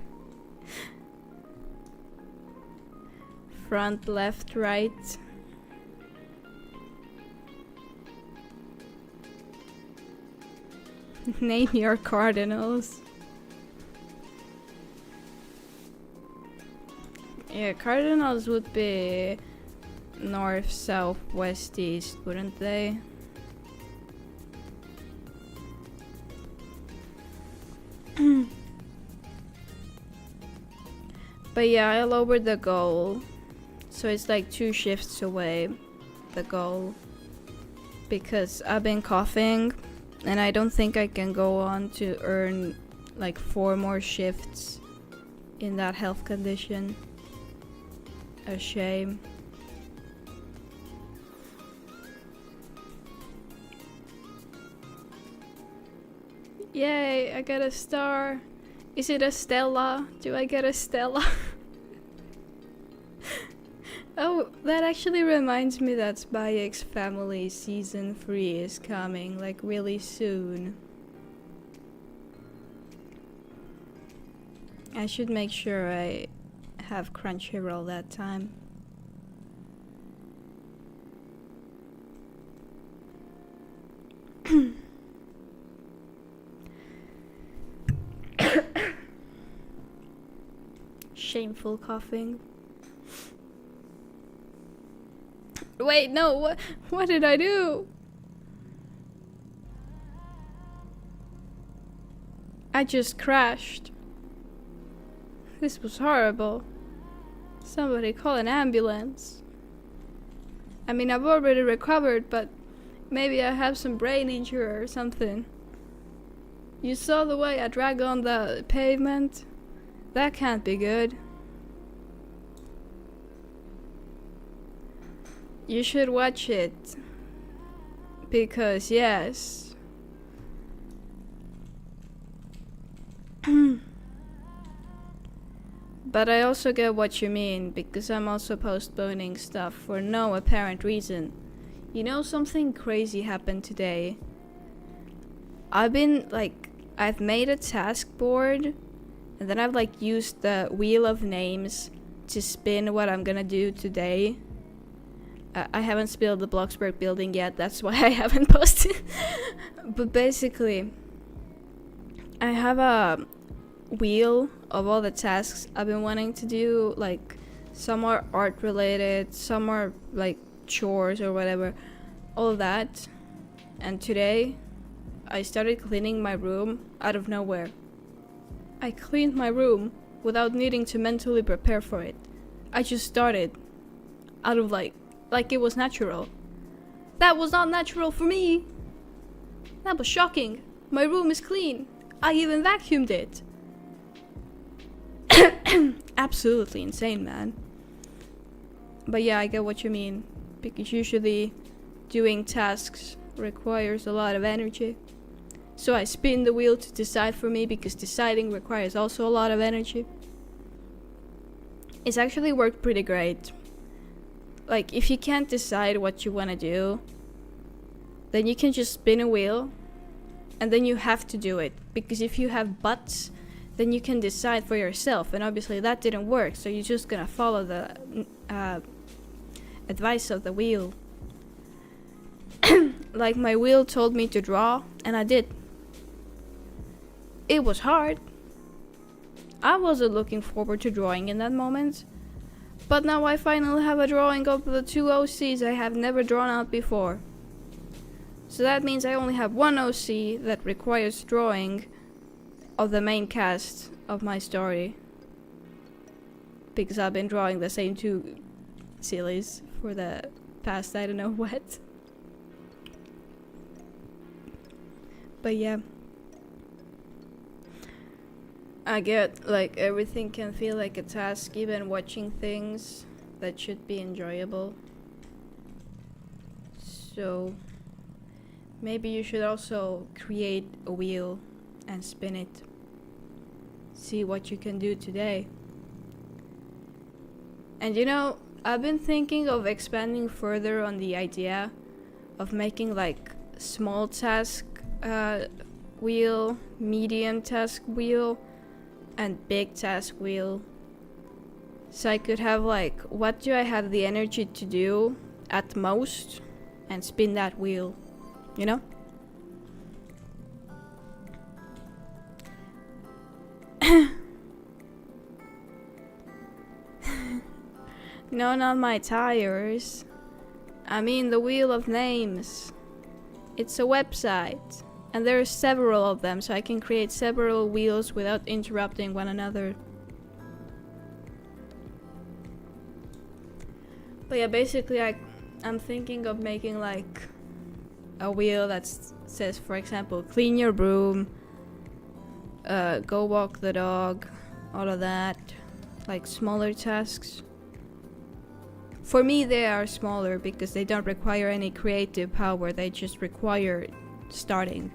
front, left, right. Name your cardinals. Yeah, cardinals would be north, south, west, east, wouldn't they? But yeah, I lowered the goal. So it's like 2 shifts away, the goal. Because I've been coughing and I don't think I can go on to earn like 4 more shifts in that health condition. A shame. Yay, I got a star. Is it a Stella? Do I get a Stella? Oh, that actually reminds me that Spy X Family Season 3 is coming, like really soon. I should make sure I have Crunchyroll that time. Shameful coughing. Wait, no, what did I do? I just crashed. This was horrible. Somebody call an ambulance. I mean, I've already recovered, but maybe I have some brain injury or something. You saw the way I dragged on the pavement? That can't be good. You should watch it. Because, yes. But I also get what you mean, because I'm also postponing stuff for no apparent reason. You know, something crazy happened today. I've made a task board, and then I've like used the wheel of names to spin what I'm gonna do today. I haven't spilled the Bloxburg building yet, that's why I haven't posted. But basically, I have a wheel of all the tasks I've been wanting to do. Like, some are art related, some are like chores or whatever, all that. And today, I started cleaning my room out of nowhere. I cleaned my room without needing to mentally prepare for it. I just started out of like it was natural. That was not natural for me. That was shocking. My room is clean. I even vacuumed it. Absolutely insane, man. But yeah, I get what you mean. Because usually doing tasks requires a lot of energy. So I spin the wheel to decide for me, because deciding requires also a lot of energy. It's actually worked pretty great. Like, if you can't decide what you want to do, then you can just spin a wheel, and then you have to do it. Because if you have buts, then you can decide for yourself, and obviously that didn't work, so you're just gonna follow the advice of the wheel. Like, my wheel told me to draw, and I did. It was hard. I wasn't looking forward to drawing in that moment. But now I finally have a drawing of the 2 OCs I have never drawn out before. So that means I only have 1 OC that requires drawing of the main cast of my story. Because I've been drawing the same 2 sillies for the past I don't know what. But yeah. I get, like, everything can feel like a task, even watching things that should be enjoyable. So, maybe you should also create a wheel and spin it. See what you can do today. And you know, I've been thinking of expanding further on the idea of making like small task wheel, medium task wheel, and big task wheel. So I could have like, what do I have the energy to do at most, and spin that wheel, you know? No, not my tires. I mean the wheel of names. It's a website, and there are several of them, so I can create several wheels without interrupting one another. But yeah, basically I'm thinking of making like a wheel that says, for example, clean your room, go walk the dog, all of that, like smaller tasks. For me, they are smaller because they don't require any creative power, they just require starting.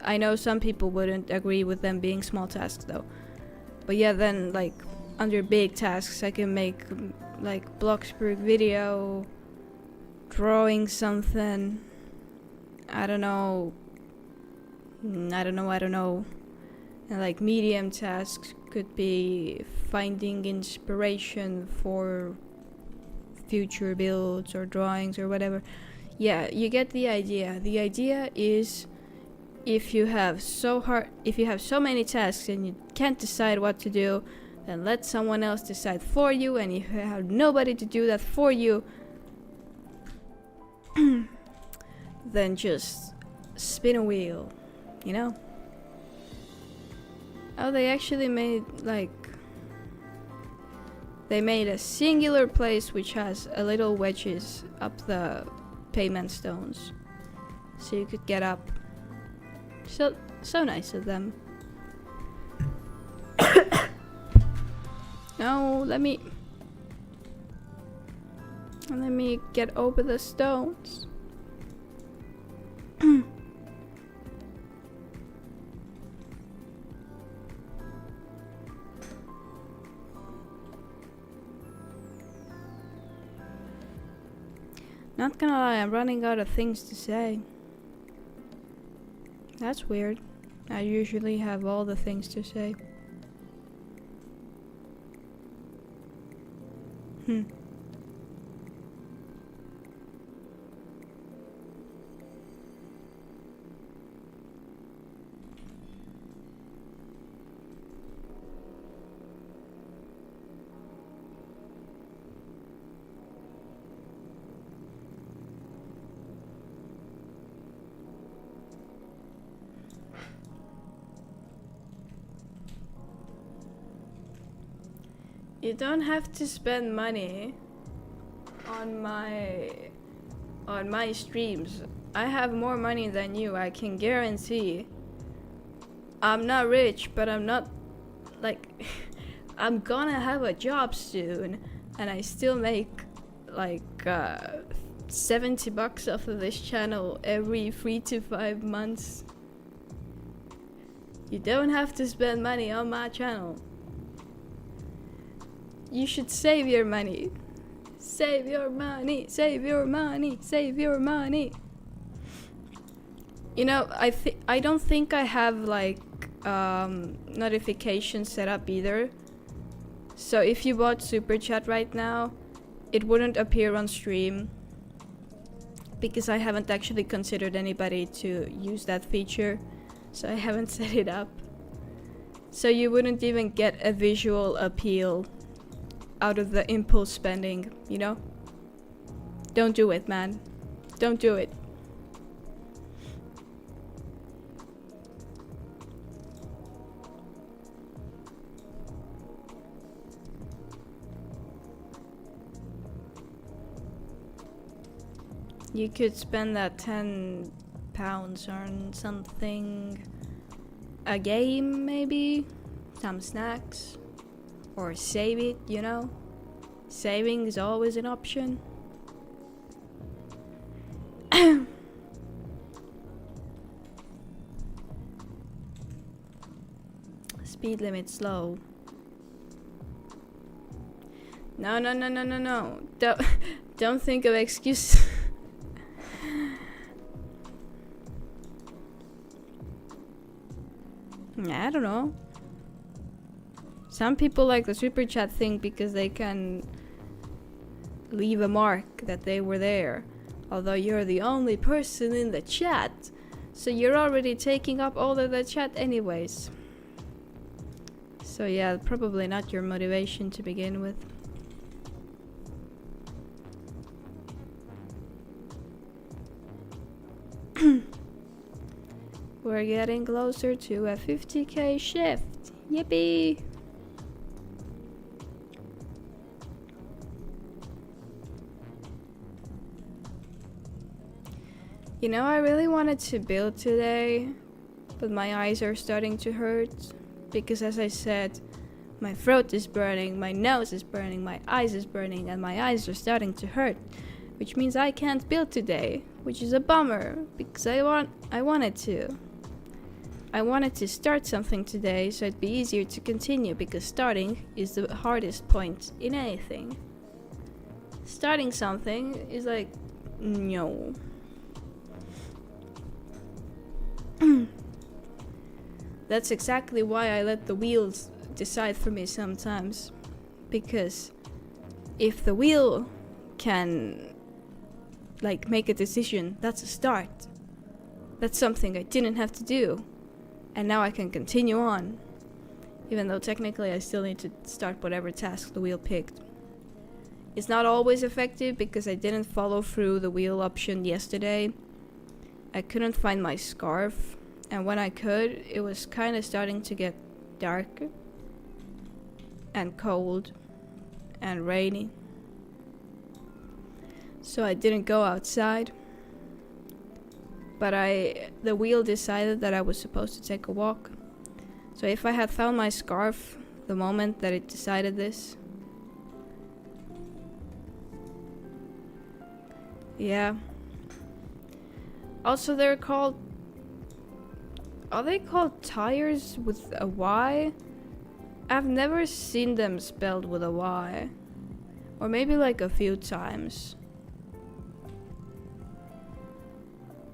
I know some people wouldn't agree with them being small tasks though. But yeah, then like under big tasks I can make like Bloxburg video, drawing something, I don't know. And like medium tasks could be finding inspiration for future builds or drawings or whatever. Yeah, you get the idea. The idea is if you have so many tasks and you can't decide what to do, then let someone else decide for you, and if you have nobody to do that for you, then just spin a wheel, you know? Oh, they actually made like they made a singular place which has a little wedges up the pavement stones, so you could get up. So nice of them. No, let me get over the stones. Not gonna lie, I'm running out of things to say. That's weird. I usually have all the things to say. You don't have to spend money on my streams. I have more money than you, I can guarantee. I'm not rich, but I'm not like I'm gonna have a job soon, and I still make like 70 bucks off of this channel every 3 to 5 months. You don't have to spend money on my channel. You should save your money. Save your money, save your money, save your money. You know, I don't think I have like notifications set up either. So if you bought Super Chat right now, it wouldn't appear on stream because I haven't actually considered anybody to use that feature, so I haven't set it up. So you wouldn't even get a visual appeal out of the impulse spending, you know? Don't do it, man. Don't do it. You could spend that £10 on something, a game maybe, some snacks, or save it, you know? Saving is always an option. Speed limit slow. No. Don't think of excuses. I don't know. Some people like the super chat thing because they can leave a mark that they were there. Although you're the only person in the chat, so you're already taking up all of the chat anyways. So yeah, probably not your motivation to begin with. We're getting closer to a 50k shift. Yippee! You know, I really wanted to build today, but my eyes are starting to hurt because, as I said, my throat is burning, my nose is burning, my eyes is burning, and my eyes are starting to hurt, which means I can't build today, which is a bummer because I wanted to. I wanted to start something today so it'd be easier to continue because starting is the hardest point in anything. Starting something is like, no. That's exactly why I let the wheels decide for me sometimes. Because if the wheel can like make a decision, that's a start. That's something I didn't have to do. And now I can continue on. Even though technically I still need to start whatever task the wheel picked. It's not always effective because I didn't follow through the wheel option yesterday. I couldn't find my scarf, and when I could, it was kind of starting to get dark and cold and rainy. So I didn't go outside. But the wheel decided that I was supposed to take a walk. So if I had found my scarf the moment that it decided this. Yeah. Also, they're called... Are they called tires with a Y? I've never seen them spelled with a Y. Or maybe like a few times.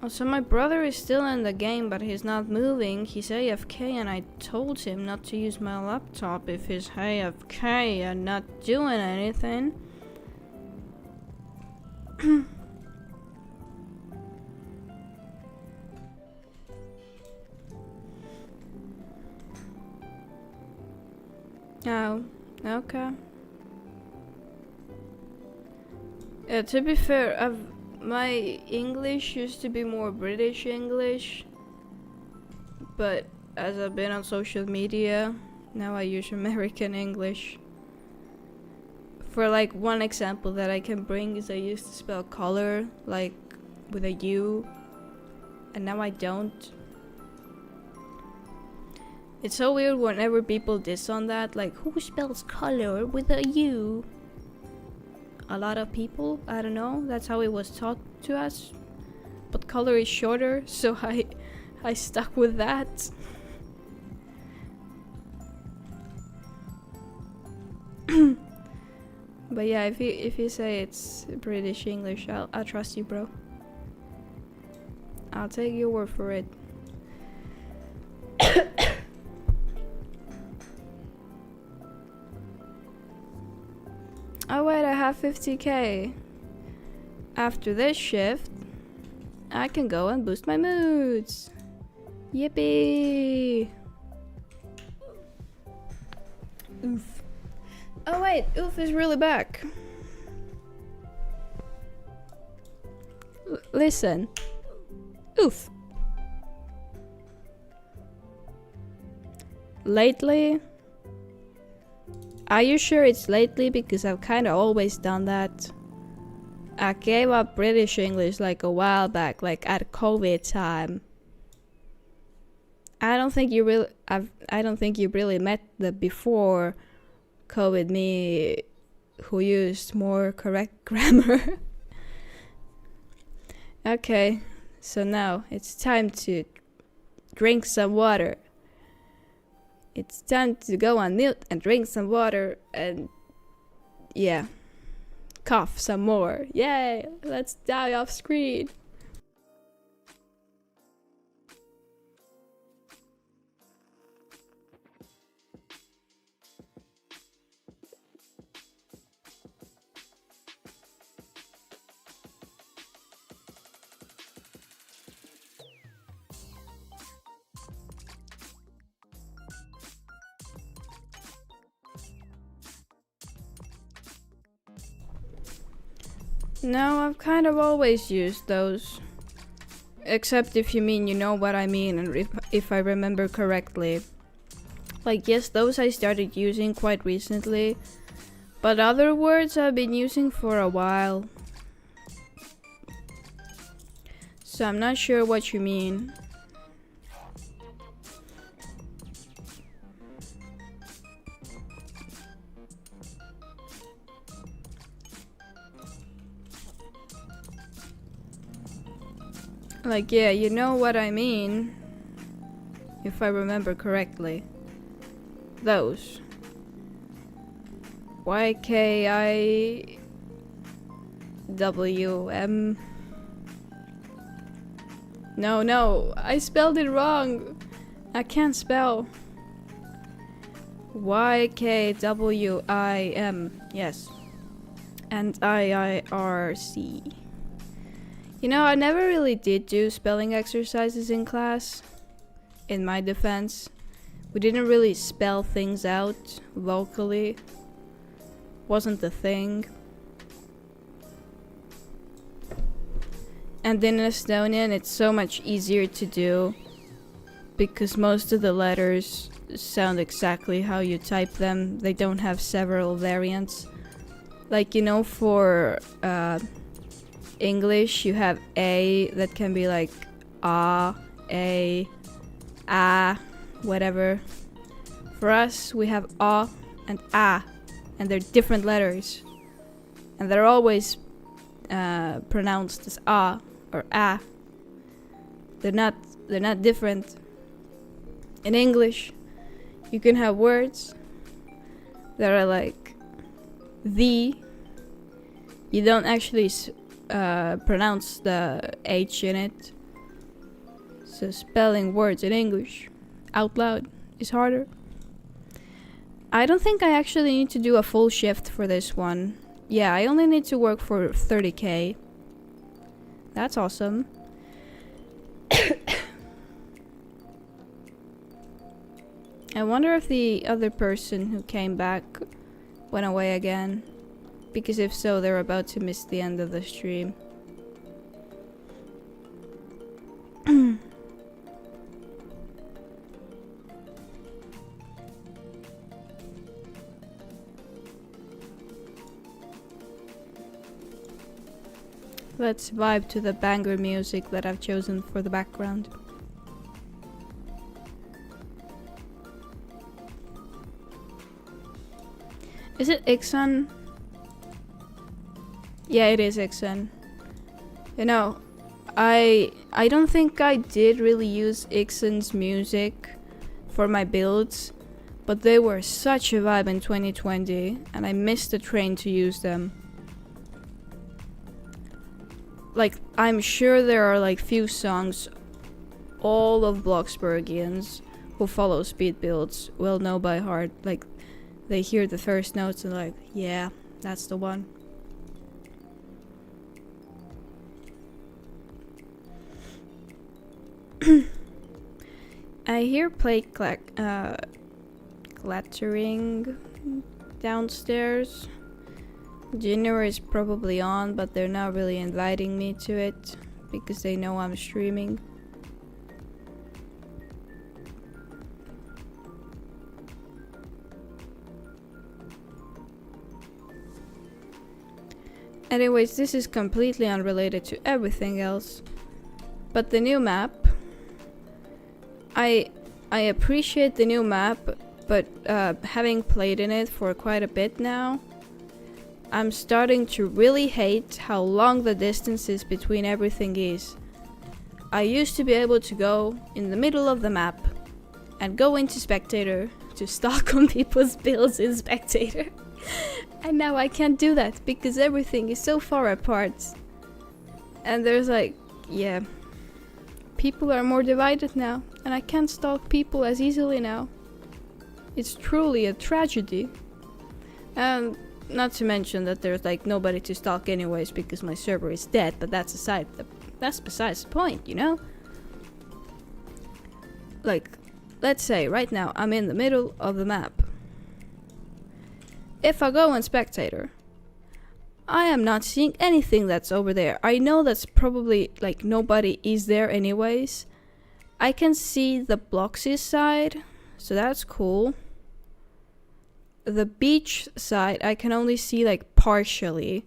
Also, my brother is still in the game, but he's not moving. He's AFK, and I told him not to use my laptop if he's AFK and not doing anything. Oh, okay. To be fair, my English used to be more British English, but as I've been on social media, now I use American English. For like one example that I can bring is I used to spell color like with a U, and now I don't. It's so weird whenever people diss on that, like, who spells color with a U? A lot of people, I don't know, that's how it was taught to us. But color is shorter, so I stuck with that. But yeah, if you say it's British English, I'll trust you, bro. I'll take your word for it. Oh wait, I have 50k. After this shift, I can go and boost my moods. Yippee! Oof. Oh wait, Oof is really back. Listen. Oof. Lately? Are you sure it's lately? Because I've kind of always done that. I gave up British English like a while back, like at COVID time. I don't think you really met the before COVID me who used more correct grammar. Okay, so now it's time to drink some water. It's time to go on mute and drink some water and, yeah, cough some more. Yay, let's die off screen. No, I've kind of always used those. Except if you mean you know what I mean and if I remember correctly. Like, yes, those I started using quite recently. But other words I've been using for a while. So I'm not sure what you mean. Like, yeah, you know what I mean. If I remember correctly. Those. YKIWM. No, I spelled it wrong. I can't spell. YKWIM. Yes. And IIRC. You know, I never really did do spelling exercises in class. In my defense. We didn't really spell things out vocally. Wasn't the thing. And in Estonian it's so much easier to do. Because most of the letters sound exactly how you type them. They don't have several variants. Like, you know, for English you have A that can be like A, whatever. For us we have A and A, and they're different letters. And they're always pronounced as A or A. They're not different. In English you can have words that are like the. You don't actually pronounce the H in it. So spelling words in English out loud is harder. I don't think I actually need to do a full shift for this one. Yeah, I only need to work for 30k. That's awesome. I wonder if the other person who came back went away again. Because if so, they're about to miss the end of the stream. Let's vibe to the banger music that I've chosen for the background. Is it Ixon? Yeah, it is Ixon. You know, I don't think I did really use Ixon's music for my builds, but they were such a vibe in 2020, and I missed the train to use them. Like, I'm sure there are like few songs all of Bloxburgians who follow speed builds will know by heart. Like, they hear the first notes and like, yeah, that's the one. I hear plate clattering downstairs. Junior is probably on, but they're not really inviting me to it because they know I'm streaming. Anyways, this is completely unrelated to everything else. But the new map, I appreciate the new map, but having played in it for quite a bit now, I'm starting to really hate how long the distance is between everything is. I used to be able to go in the middle of the map and go into Spectator to stalk on people's builds in Spectator. And now I can't do that because everything is so far apart. And there's like, yeah, people are more divided now, and I can't stalk people as easily now. It's truly a tragedy. And not to mention that there's like nobody to stalk anyways because my server is dead, but that's besides the point, you know? Like, let's say right now I'm in the middle of the map. If I go on Spectator, I am not seeing anything that's over there. I know that's probably like nobody is there anyways. I can see the Bloxy side, so that's cool. The beach side I can only see like partially.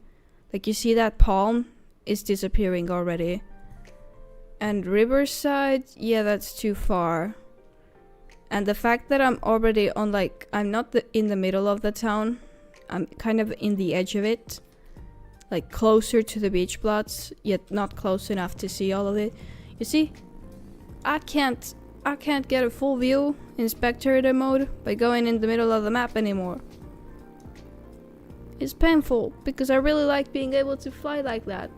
Like you see that palm is disappearing already. And riverside, yeah, that's too far. And the fact that I'm already on like, I'm not in the middle of the town. I'm kind of in the edge of it. Like closer to the beach plots, yet not close enough to see all of it. You see, I can't get a full view in spectator mode by going in the middle of the map anymore. It's painful because I really like being able to fly like that.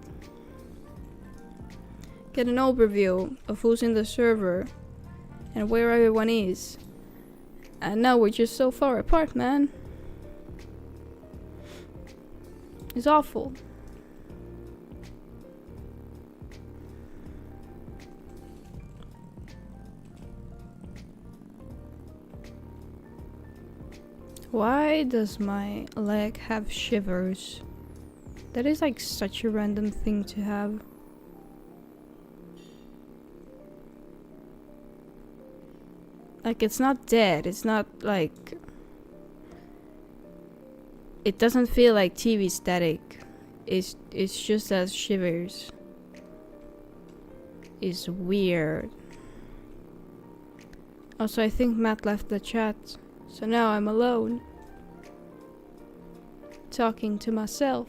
Get an overview of who's in the server and where everyone is. And now we're just so far apart, man. It's awful. Why does my leg have shivers? That is like such a random thing to have. Like it's not dead, it's not like... It doesn't feel like TV static. It's just as shivers. It's weird. Also, I think Matt left the chat, so now I'm alone. Talking to myself.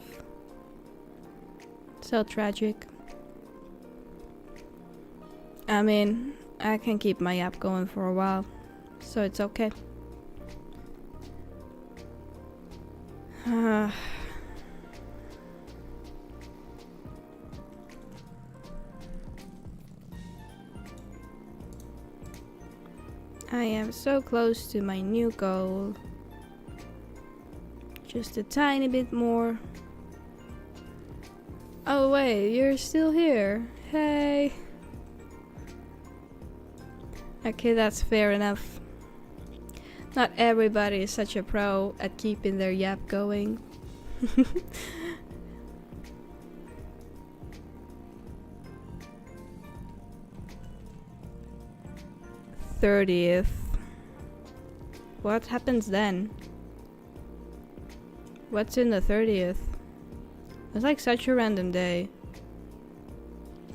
So tragic. I mean, I can keep my app going for a while, so it's okay. I am so close to my new goal. Just a tiny bit more. Oh wait, you're still here. Hey. Okay, that's fair enough. Not everybody is such a pro at keeping their yap going. 30th. What happens then? What's in the 30th? It's like such a random day.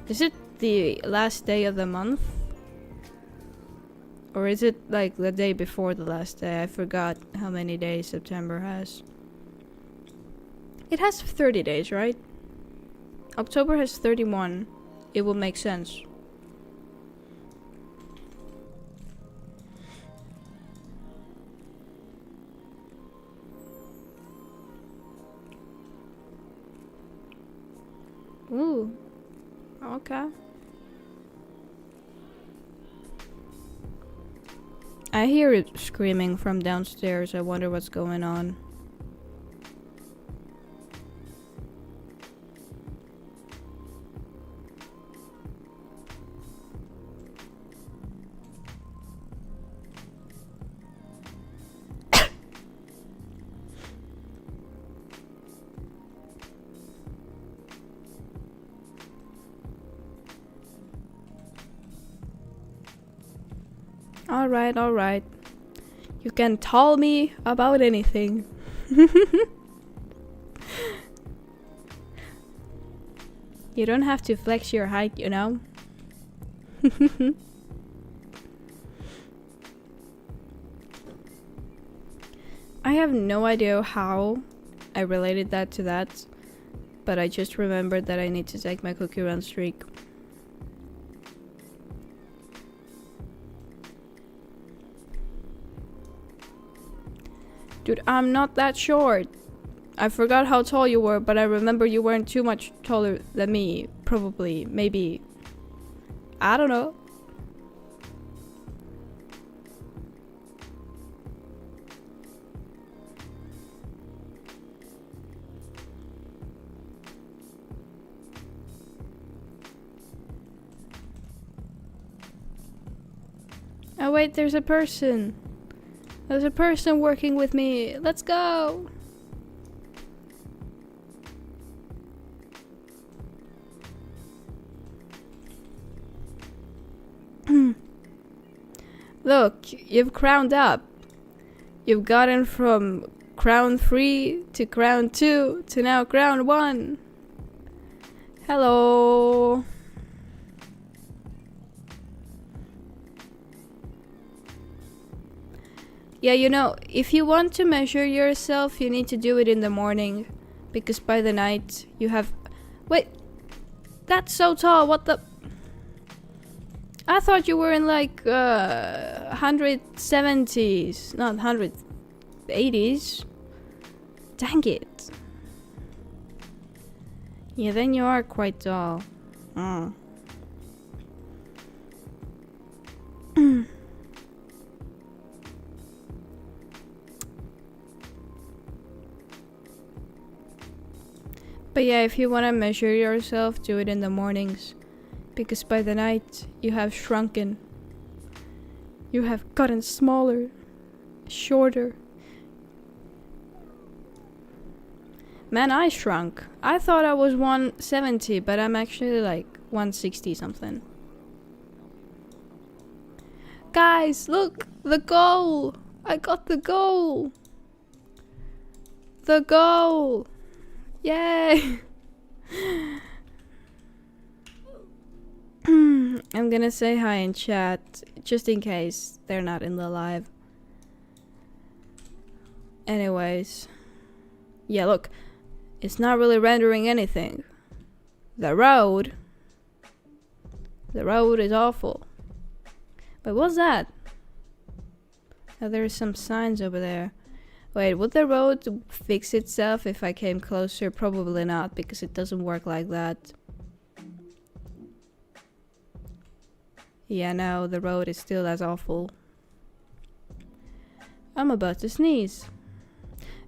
Is it the last day of the month? Or is it like the day before the last day? I forgot how many days September has. It has 30 days, right? October has 31. It will make sense. Ooh. Okay. I hear it screaming from downstairs. I wonder what's going on. Alright, alright. You can tell me about anything. You don't have to flex your height, you know? I have no idea how I related that to that, but I just remembered that I need to take my cookie run streak. Dude, I'm not that short. I forgot how tall you were, but I remember you weren't too much taller than me. Probably, maybe. I don't know. Oh wait, there's a person. There's a person working with me. Let's go. Look, you've crowned up. You've gotten from crown 3 to crown 2 to now crown 1. Hello. Yeah, you know, if you want to measure yourself, you need to do it in the morning. Because by the night, you have... Wait! That's so tall, what the... I thought you were in like 170s, not 180s. Dang it. Yeah, then you are quite tall. Mm. But yeah, if you want to measure yourself, do it in the mornings. Because by the night, you have shrunken. You have gotten smaller, shorter. Man, I shrunk. I thought I was 170, but I'm actually like 160 something. Guys, look! The goal! I got the goal! The goal! Yay! I'm gonna say hi in chat, just in case they're not in the live. Anyways. Yeah, look. It's not really rendering anything. The road is awful. Wait, what's that? Oh, there are some signs over there. Wait, would the road fix itself if I came closer? Probably not, because it doesn't work like that. Yeah, no, the road is still as awful. I'm about to sneeze.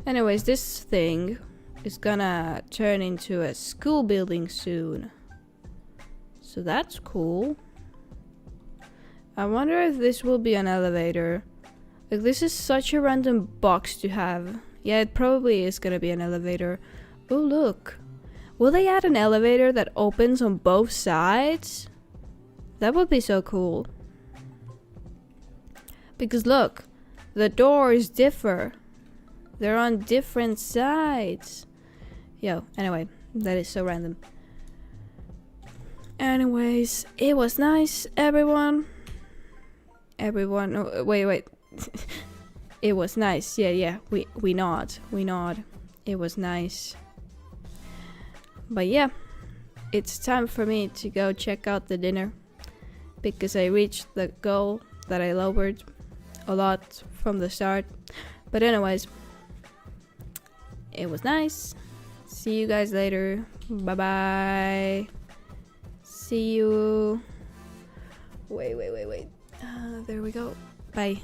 Anyways, this thing is gonna turn into a school building soon. So that's cool. I wonder if this will be an elevator. Like, this is such a random box to have. Yeah, it probably is gonna be an elevator. Oh, look. Will they add an elevator that opens on both sides? That would be so cool. Because look, the doors differ. They're on different sides. Yo, anyway, that is so random. Anyways, it was nice, everyone. Everyone, oh, wait. It was nice. Yeah, we nod. It was nice. But yeah, it's time for me to go check out the dinner. Because I reached the goal that I lowered a lot from the start. But anyways, it was nice. See you guys later. Bye bye. See you. Wait. There we go. Bye.